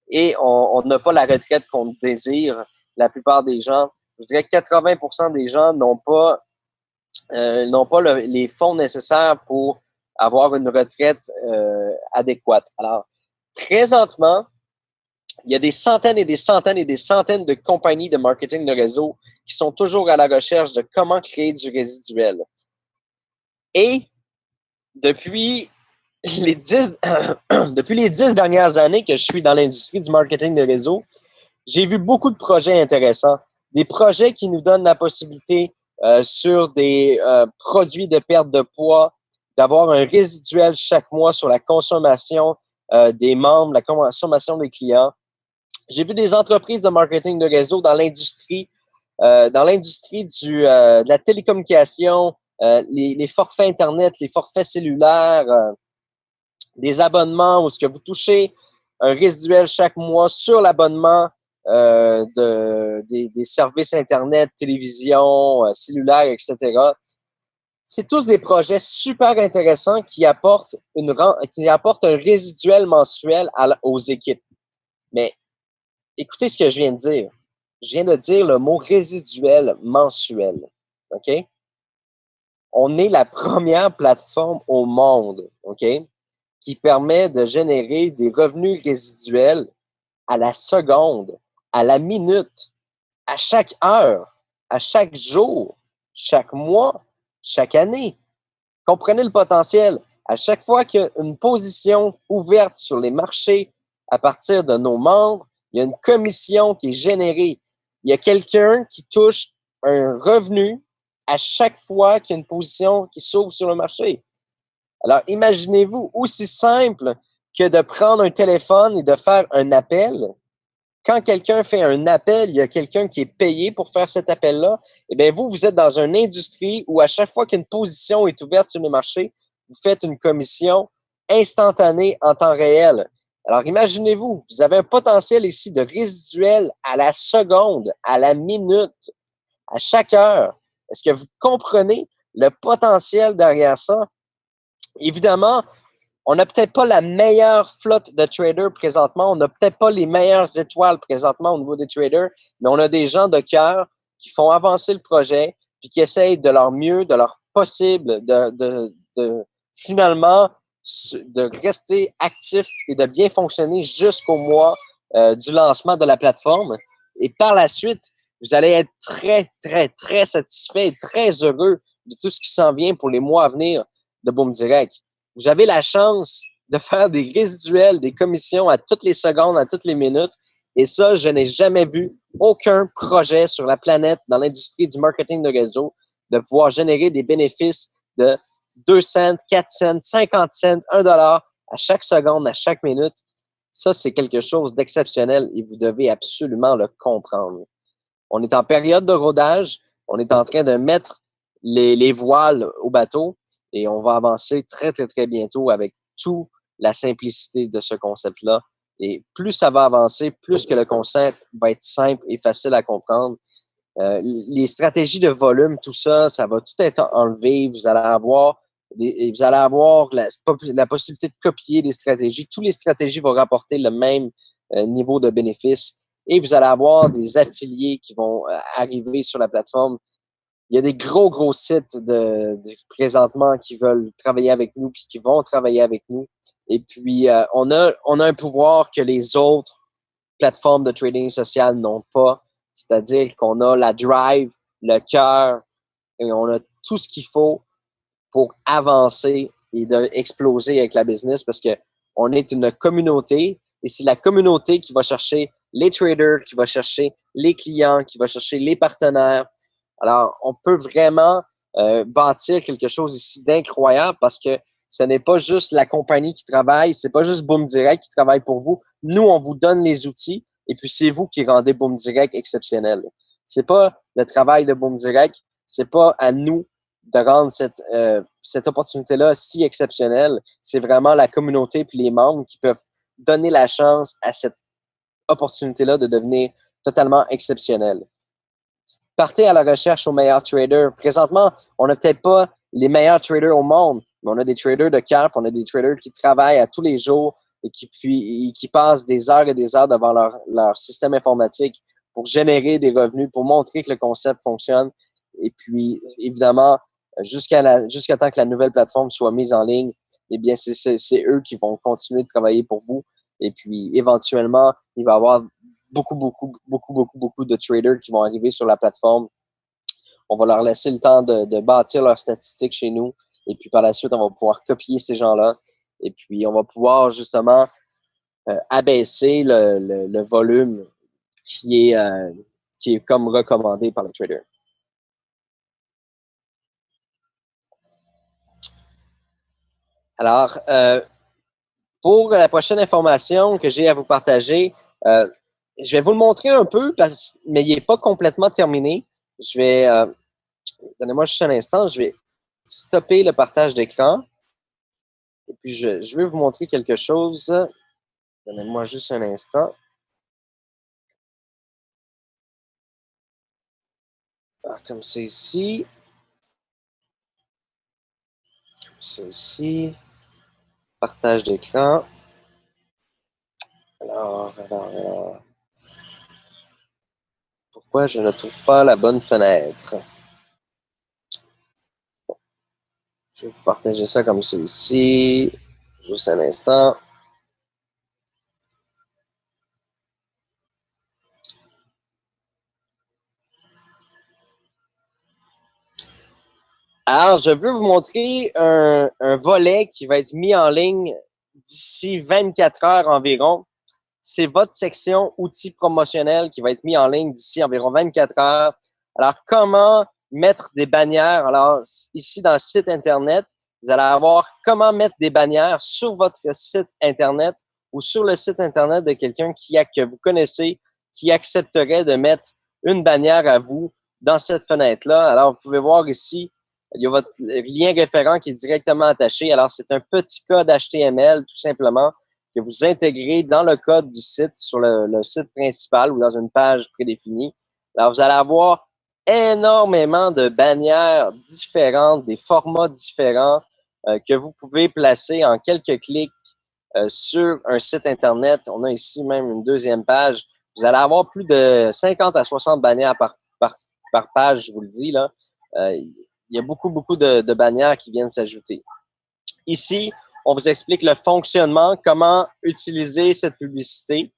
[SPEAKER 2] et on n'a pas la retraite qu'on désire. La plupart des gens, je dirais que 80% des gens n'ont pas les fonds nécessaires pour avoir une retraite adéquate. Alors, présentement, il y a des centaines et des centaines et des centaines de compagnies de marketing de réseau qui sont toujours à la recherche de comment créer du résiduel. Et depuis les 10 dernières années que je suis dans l'industrie du marketing de réseau, j'ai vu beaucoup de projets intéressants. Des projets qui nous donnent la possibilité sur des produits de perte de poids, d'avoir un résiduel chaque mois sur la consommation des membres, la consommation des clients. J'ai vu des entreprises de marketing de réseau dans l'industrie de la télécommunication, les forfaits Internet, les forfaits cellulaires, des abonnements où ce que vous touchez un résiduel chaque mois sur l'abonnement des services Internet, télévision, cellulaire, etc. C'est tous des projets super intéressants qui apportent un résiduel mensuel aux équipes. Mais écoutez ce que je viens de dire. Je viens de dire le mot résiduel mensuel. OK? On est la première plateforme au monde, OK, qui permet de générer des revenus résiduels à la seconde, à la minute, à chaque heure, à chaque jour, chaque mois, chaque année. Comprenez le potentiel. À chaque fois qu'il y a une position ouverte sur les marchés à partir de nos membres, il y a une commission qui est générée. Il y a quelqu'un qui touche un revenu à chaque fois qu'il y a une position qui s'ouvre sur le marché. Alors, imaginez-vous aussi simple que de prendre un téléphone et de faire un appel. Quand quelqu'un fait un appel, il y a quelqu'un qui est payé pour faire cet appel-là. Eh bien, vous êtes dans une industrie où à chaque fois qu'une position est ouverte sur le marché, vous faites une commission instantanée en temps réel. Alors, imaginez-vous, vous avez un potentiel ici de résiduel à la seconde, à la minute, à chaque heure. Est-ce que vous comprenez le potentiel derrière ça? Évidemment, on n'a peut-être pas la meilleure flotte de traders présentement. On n'a peut-être pas les meilleures étoiles présentement au niveau des traders, mais on a des gens de cœur qui font avancer le projet puis qui essayent de leur mieux, de leur possible, de finalement de rester actifs et de bien fonctionner jusqu'au mois du lancement de la plateforme. Et par la suite, vous allez être très, très, très satisfait et très heureux de tout ce qui s'en vient pour les mois à venir de Boom Direct. Vous avez la chance de faire des résiduels, des commissions à toutes les secondes, à toutes les minutes. Et ça, je n'ai jamais vu aucun projet sur la planète dans l'industrie du marketing de réseau de pouvoir générer des bénéfices de 2 cents, 4 cents, 50 cents, 1 dollar à chaque seconde, à chaque minute. Ça, c'est quelque chose d'exceptionnel et vous devez absolument le comprendre. On est en période de rodage. On est en train de mettre les voiles au bateau et on va avancer très, très, très bientôt avec toute la simplicité de ce concept-là. Et plus ça va avancer, plus que le concept va être simple et facile à comprendre. Les stratégies de volume, tout ça, ça va tout être enlevé. Vous allez avoir la possibilité de copier des stratégies. Toutes les stratégies vont rapporter le même niveau de bénéfice. Et vous allez avoir des affiliés qui vont arriver sur la plateforme. Il y a des gros sites présentement qui veulent travailler avec nous puis qui vont travailler avec nous. Et puis, on a un pouvoir que les autres plateformes de trading social n'ont pas. C'est-à-dire qu'on a la drive, le cœur et on a tout ce qu'il faut pour avancer et d'exploser avec la business parce que on est une communauté et c'est la communauté qui va chercher les traders, qui va chercher les clients, qui va chercher les partenaires. Alors, on peut vraiment bâtir quelque chose ici d'incroyable parce que ce n'est pas juste la compagnie qui travaille, c'est pas juste Boom Direct qui travaille pour vous. Nous, on vous donne les outils et puis c'est vous qui rendez Boom Direct exceptionnel. C'est pas le travail de Boom Direct, c'est pas à nous de rendre cette opportunité-là si exceptionnelle. C'est vraiment la communauté puis les membres qui peuvent donner la chance à cette opportunité-là de devenir totalement exceptionnelle. Partez à la recherche aux meilleurs traders. Présentement, on n'a peut-être pas les meilleurs traders au monde, mais on a des traders de cap, on a des traders qui travaillent à tous les jours et qui passent des heures et des heures devant leur système informatique pour générer des revenus, pour montrer que le concept fonctionne. Et puis, évidemment, jusqu'à temps que la nouvelle plateforme soit mise en ligne, eh bien, c'est eux qui vont continuer de travailler pour vous. Et puis, éventuellement, il va y avoir beaucoup de traders qui vont arriver sur la plateforme. On va leur laisser le temps de bâtir leurs statistiques chez nous. Et puis, par la suite, on va pouvoir copier ces gens-là. Et puis, on va pouvoir justement abaisser le volume qui est comme recommandé par le trader. Alors, pour la prochaine information que j'ai à vous partager, je vais vous le montrer un peu, mais il n'est pas complètement terminé. Je vais, donnez-moi juste un instant, je vais stopper le partage d'écran. Et puis, je vais vous montrer quelque chose. Donnez-moi juste un instant. Alors, comme c'est ici. Comme c'est ici. Partage d'écran. Alors. Pourquoi je ne trouve pas la bonne fenêtre? Je vais vous partager ça comme c'est ici. Juste un instant. Alors, je veux vous montrer un volet qui va être mis en ligne d'ici 24 heures environ. C'est votre section outils promotionnels qui va être mis en ligne d'ici environ 24 heures. Alors, comment mettre des bannières? Alors, ici, dans le site Internet, vous allez avoir comment mettre des bannières sur votre site Internet ou sur le site Internet de quelqu'un que vous connaissez qui accepterait de mettre une bannière à vous dans cette fenêtre-là. Alors, vous pouvez voir ici, il y a votre lien référent qui est directement attaché. Alors, c'est un petit code HTML, tout simplement, que vous intégrez dans le code du site, sur le site principal ou dans une page prédéfinie. Alors, vous allez avoir énormément de bannières différentes, des formats différents que vous pouvez placer en quelques clics sur un site Internet. On a ici même une deuxième page. Vous allez avoir plus de 50 à 60 bannières par page, je vous le dis, là. Il y a beaucoup de bannières qui viennent s'ajouter. Ici, on vous explique le fonctionnement, comment utiliser cette publicité.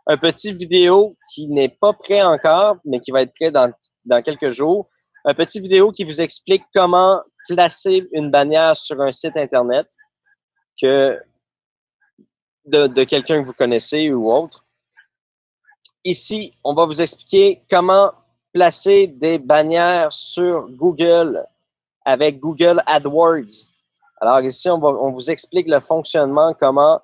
[SPEAKER 2] Un petit vidéo qui n'est pas prêt encore, mais qui va être prêt dans quelques jours. Un petit vidéo qui vous explique comment placer une bannière sur un site Internet de quelqu'un que vous connaissez ou autre. Ici, on va vous expliquer comment placer des bannières sur Google avec Google AdWords. Alors ici, on vous explique le fonctionnement, comment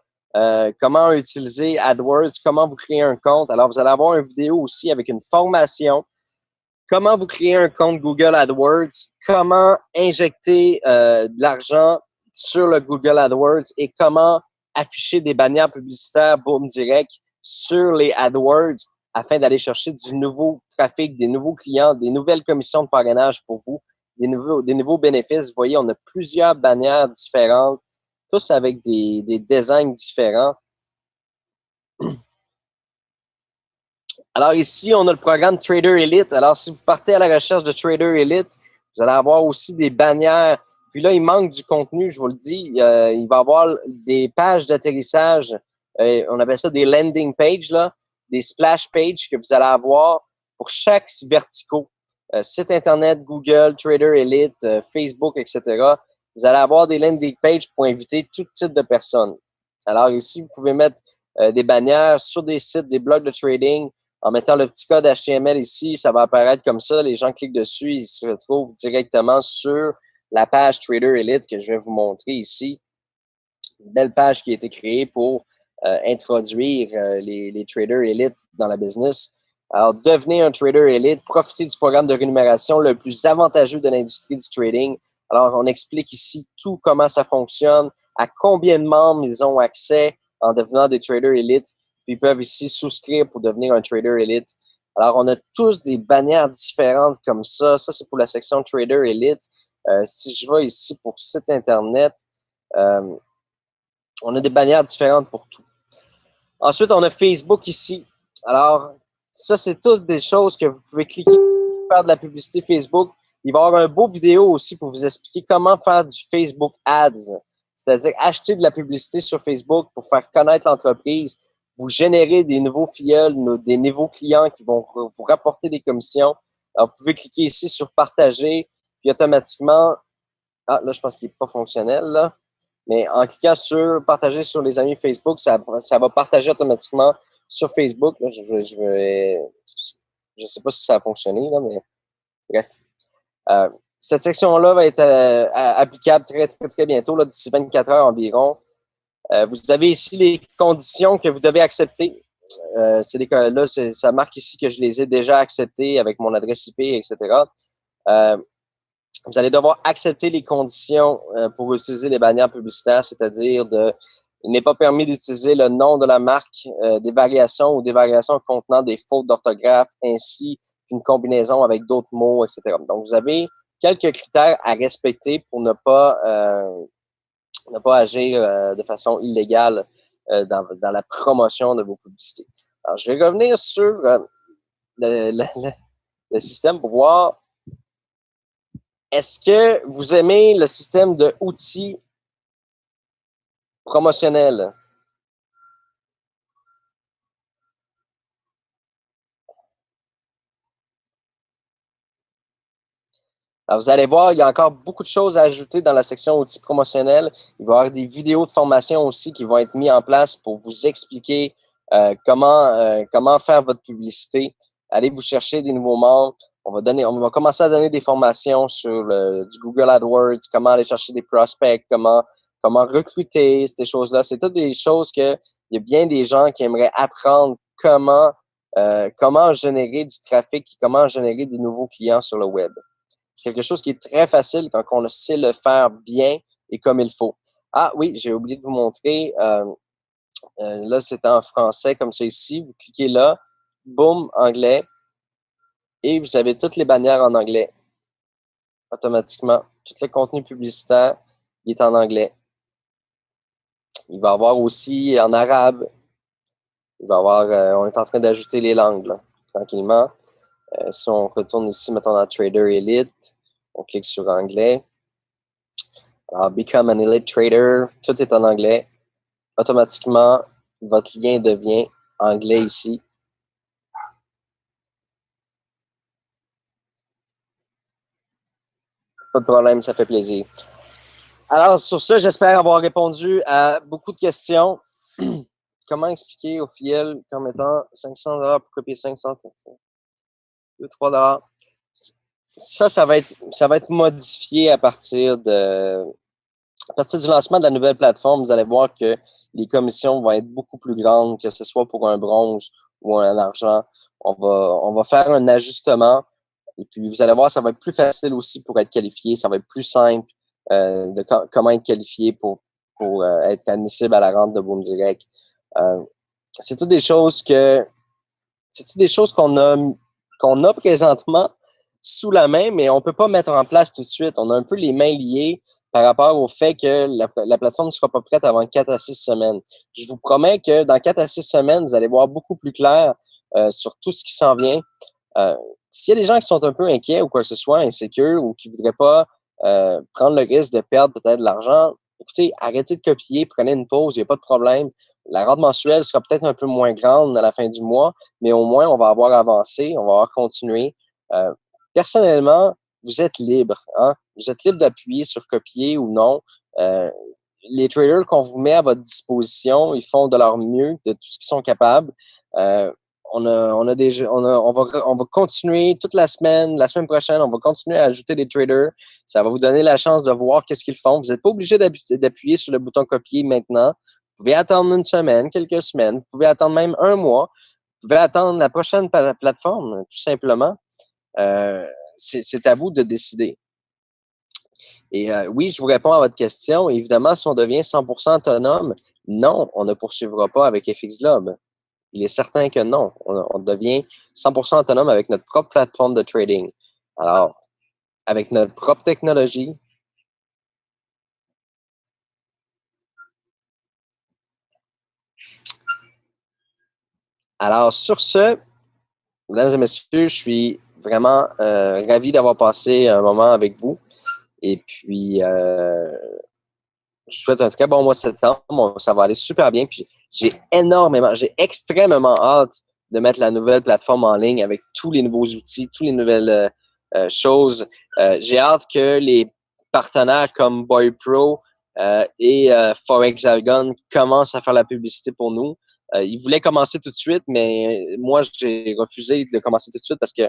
[SPEAKER 2] utiliser AdWords, comment vous créer un compte. Alors, vous allez avoir une vidéo aussi avec une formation, comment vous créer un compte Google AdWords, comment injecter de l'argent sur le Google AdWords et comment afficher des bannières publicitaires boom direct sur les AdWords afin d'aller chercher du nouveau trafic, des nouveaux clients, des nouvelles commissions de parrainage pour vous, des nouveaux bénéfices. Vous voyez, on a plusieurs bannières différentes, tous avec des designs différents. Alors ici, on a le programme Trader Elite. Alors, si vous partez à la recherche de Trader Elite, vous allez avoir aussi des bannières. Puis là, il manque du contenu, je vous le dis. Il va y avoir des pages d'atterrissage. On appelle ça des landing pages, là, des splash pages que vous allez avoir pour chaque verticaux. Site Internet, Google, Trader Elite, Facebook, etc. Vous allez avoir des landing pages pour inviter tout type de personnes. Alors ici, vous pouvez mettre des bannières sur des sites, des blogs de trading. En mettant le petit code HTML ici, ça va apparaître comme ça. Les gens cliquent dessus, ils se retrouvent directement sur la page Trader Elite que je vais vous montrer ici. Une belle page qui a été créée pour introduire les traders Elite dans la business. Alors, devenez un trader Elite, profitez du programme de rémunération le plus avantageux de l'industrie du trading. Alors, on explique ici tout comment ça fonctionne, à combien de membres ils ont accès en devenant des traders Elite. Puis ils peuvent ici souscrire pour devenir un trader Elite. Alors, on a tous des bannières différentes comme ça. Ça, c'est pour la section Trader Elite. Si je vais ici pour site Internet, on a des bannières différentes pour tout. Ensuite, on a Facebook ici. Alors, ça, c'est toutes des choses que vous pouvez cliquer pour faire de la publicité Facebook. Il va y avoir un beau vidéo aussi pour vous expliquer comment faire du Facebook Ads. C'est-à-dire acheter de la publicité sur Facebook pour faire connaître l'entreprise. Vous générez des nouveaux filleuls, des nouveaux clients qui vont vous rapporter des commissions. Alors, vous pouvez cliquer ici sur partager, puis automatiquement, là, je pense qu'il n'est pas fonctionnel, là. Mais en cliquant sur partager sur les amis Facebook, ça va partager automatiquement sur Facebook. Là, je sais pas si ça a fonctionné, là, mais bref. Cette section-là va être applicable très bientôt, là, d'ici 24 heures environ. Vous avez ici les conditions que vous devez accepter. Là, ça marque ici que je les ai déjà acceptées avec mon adresse IP, etc. Vous allez devoir accepter les conditions pour utiliser les bannières publicitaires, c'est-à-dire il n'est pas permis d'utiliser le nom de la marque, des variations ou des variations contenant des fautes d'orthographe, ainsi qu'une combinaison avec d'autres mots, etc. Donc, vous avez quelques critères à respecter pour ne pas agir de façon illégale dans la promotion de vos publicités. Alors, je vais revenir sur le système pour voir. Est-ce que vous aimez le système de outils promotionnels? Alors, vous allez voir, il y a encore beaucoup de choses à ajouter dans la section outils promotionnels. Il va y avoir des vidéos de formation aussi qui vont être mises en place pour vous expliquer comment faire votre publicité. Allez vous chercher des nouveaux membres. On va commencer à donner des formations sur du Google AdWords, comment aller chercher des prospects, comment recruter, ces choses-là. C'est toutes des choses il y a bien des gens qui aimeraient apprendre comment générer du trafic et comment générer des nouveaux clients sur le web. C'est quelque chose qui est très facile quand on sait le faire bien et comme il faut. Ah oui, j'ai oublié de vous montrer Là, c'est en français comme ça ici. Vous cliquez là, boum, anglais, et vous avez toutes les bannières en anglais automatiquement. Tout le contenu publicitaire, il est en anglais. Il va y avoir aussi en arabe. Il va y avoir, on est en train d'ajouter les langues, là, tranquillement. Si on retourne ici, mettons dans Trader Elite, on clique sur anglais. Alors, Become an Elite Trader, tout est en anglais. Automatiquement, votre lien devient anglais ici. Pas de problème, ça fait plaisir. Alors, sur ça, j'espère avoir répondu à beaucoup de questions. Comment expliquer au filial comme étant 500$ pour copier 500, 2, 3$. Ça va être modifié à partir du lancement de la nouvelle plateforme. Vous allez voir que les commissions vont être beaucoup plus grandes, que ce soit pour un bronze ou un argent. On va faire un ajustement. Et puis, vous allez voir, ça va être plus facile aussi pour être qualifié. Ça va être plus simple de comment être qualifié pour être admissible à la rente de Boom Direct. C'est toutes des choses qu'on a présentement sous la main, mais on peut pas mettre en place tout de suite. On a un peu les mains liées par rapport au fait que la plateforme ne sera pas prête avant 4 à 6 semaines. Je vous promets que dans 4 à 6 semaines, vous allez voir beaucoup plus clair sur tout ce qui s'en vient. S'il y a des gens qui sont un peu inquiets ou quoi que ce soit, insécures ou qui voudraient pas prendre le risque de perdre peut-être de l'argent, écoutez, arrêtez de copier, prenez une pause, il n'y a pas de problème. La rente mensuelle sera peut-être un peu moins grande à la fin du mois, mais au moins, on va avoir avancé, on va avoir continué. Personnellement, vous êtes libre. Hein? Vous êtes libre d'appuyer sur copier ou non. Les traders qu'on vous met à votre disposition, ils font de leur mieux, de tout ce qu'ils sont capables. On va continuer toute la semaine prochaine, on va continuer à ajouter des traders. Ça va vous donner la chance de voir qu'est-ce qu'ils font. Vous n'êtes pas obligé d'appuyer sur le bouton copier maintenant. Vous pouvez attendre une semaine, quelques semaines. Vous pouvez attendre même un mois. Vous pouvez attendre la prochaine plateforme, tout simplement. C'est à vous de décider. Et oui, je vous réponds à votre question. Évidemment, si on devient 100% autonome, non, on ne poursuivra pas avec FXGlobe. Il est certain que non. On devient 100% autonome avec notre propre plateforme de trading. Alors, avec notre propre technologie. Alors, sur ce, mesdames et messieurs, je suis vraiment ravi d'avoir passé un moment avec vous. Et puis, je souhaite un très bon mois de septembre. Ça va aller super bien. Puis, j'ai extrêmement hâte de mettre la nouvelle plateforme en ligne avec tous les nouveaux outils, toutes les nouvelles choses. J'ai hâte que les partenaires comme Boy Pro et Forex Jargon commencent à faire la publicité pour nous. Ils voulaient commencer tout de suite, mais moi, j'ai refusé de commencer tout de suite parce que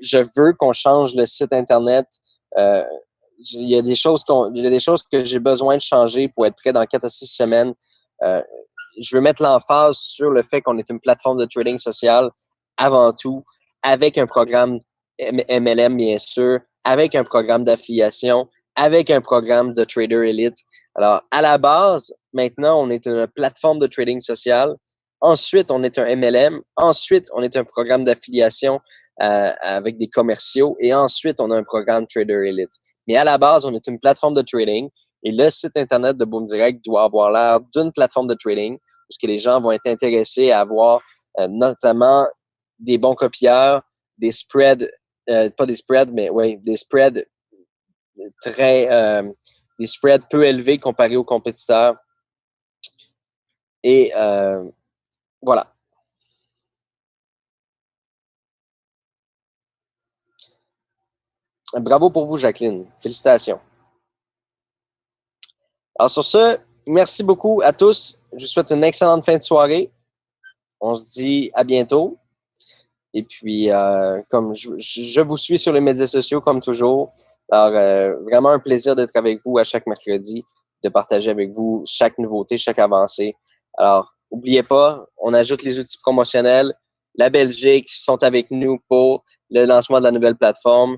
[SPEAKER 2] je veux qu'on change le site Internet. Il y a des choses que j'ai besoin de changer pour être prêt dans 4 à 6 semaines. Je veux mettre l'emphase sur le fait qu'on est une plateforme de trading social avant tout, avec un programme MLM, bien sûr, avec un programme d'affiliation, avec un programme de Trader Elite. Alors, à la base, maintenant, on est une plateforme de trading social. Ensuite, on est un MLM. Ensuite, on est un programme d'affiliation avec des commerciaux. Et ensuite, on a un programme Trader Elite. Mais à la base, on est une plateforme de trading et le site Internet de Boom Direct doit avoir l'air d'une plateforme de trading parce que les gens vont être intéressés à avoir notamment des bons copieurs, des spreads, pas des spreads, mais oui, des spreads des spreads peu élevés comparés aux compétiteurs. Et voilà. Bravo pour vous, Jacqueline. Félicitations. Alors sur ce, merci beaucoup à tous. Je vous souhaite une excellente fin de soirée. On se dit à bientôt. Et puis, comme je vous suis sur les médias sociaux comme toujours. Alors, vraiment un plaisir d'être avec vous à chaque mercredi, de partager avec vous chaque nouveauté, chaque avancée. Alors, n'oubliez pas, on ajoute les outils promotionnels. La Belgique sont avec nous pour le lancement de la nouvelle plateforme.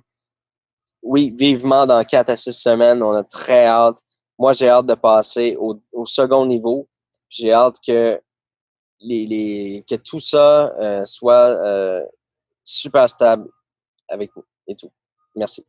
[SPEAKER 2] Oui, vivement dans 4 à 6 semaines. On a très hâte. Moi, j'ai hâte de passer au second niveau. J'ai hâte que que tout ça soit super stable avec nous et tout. Merci.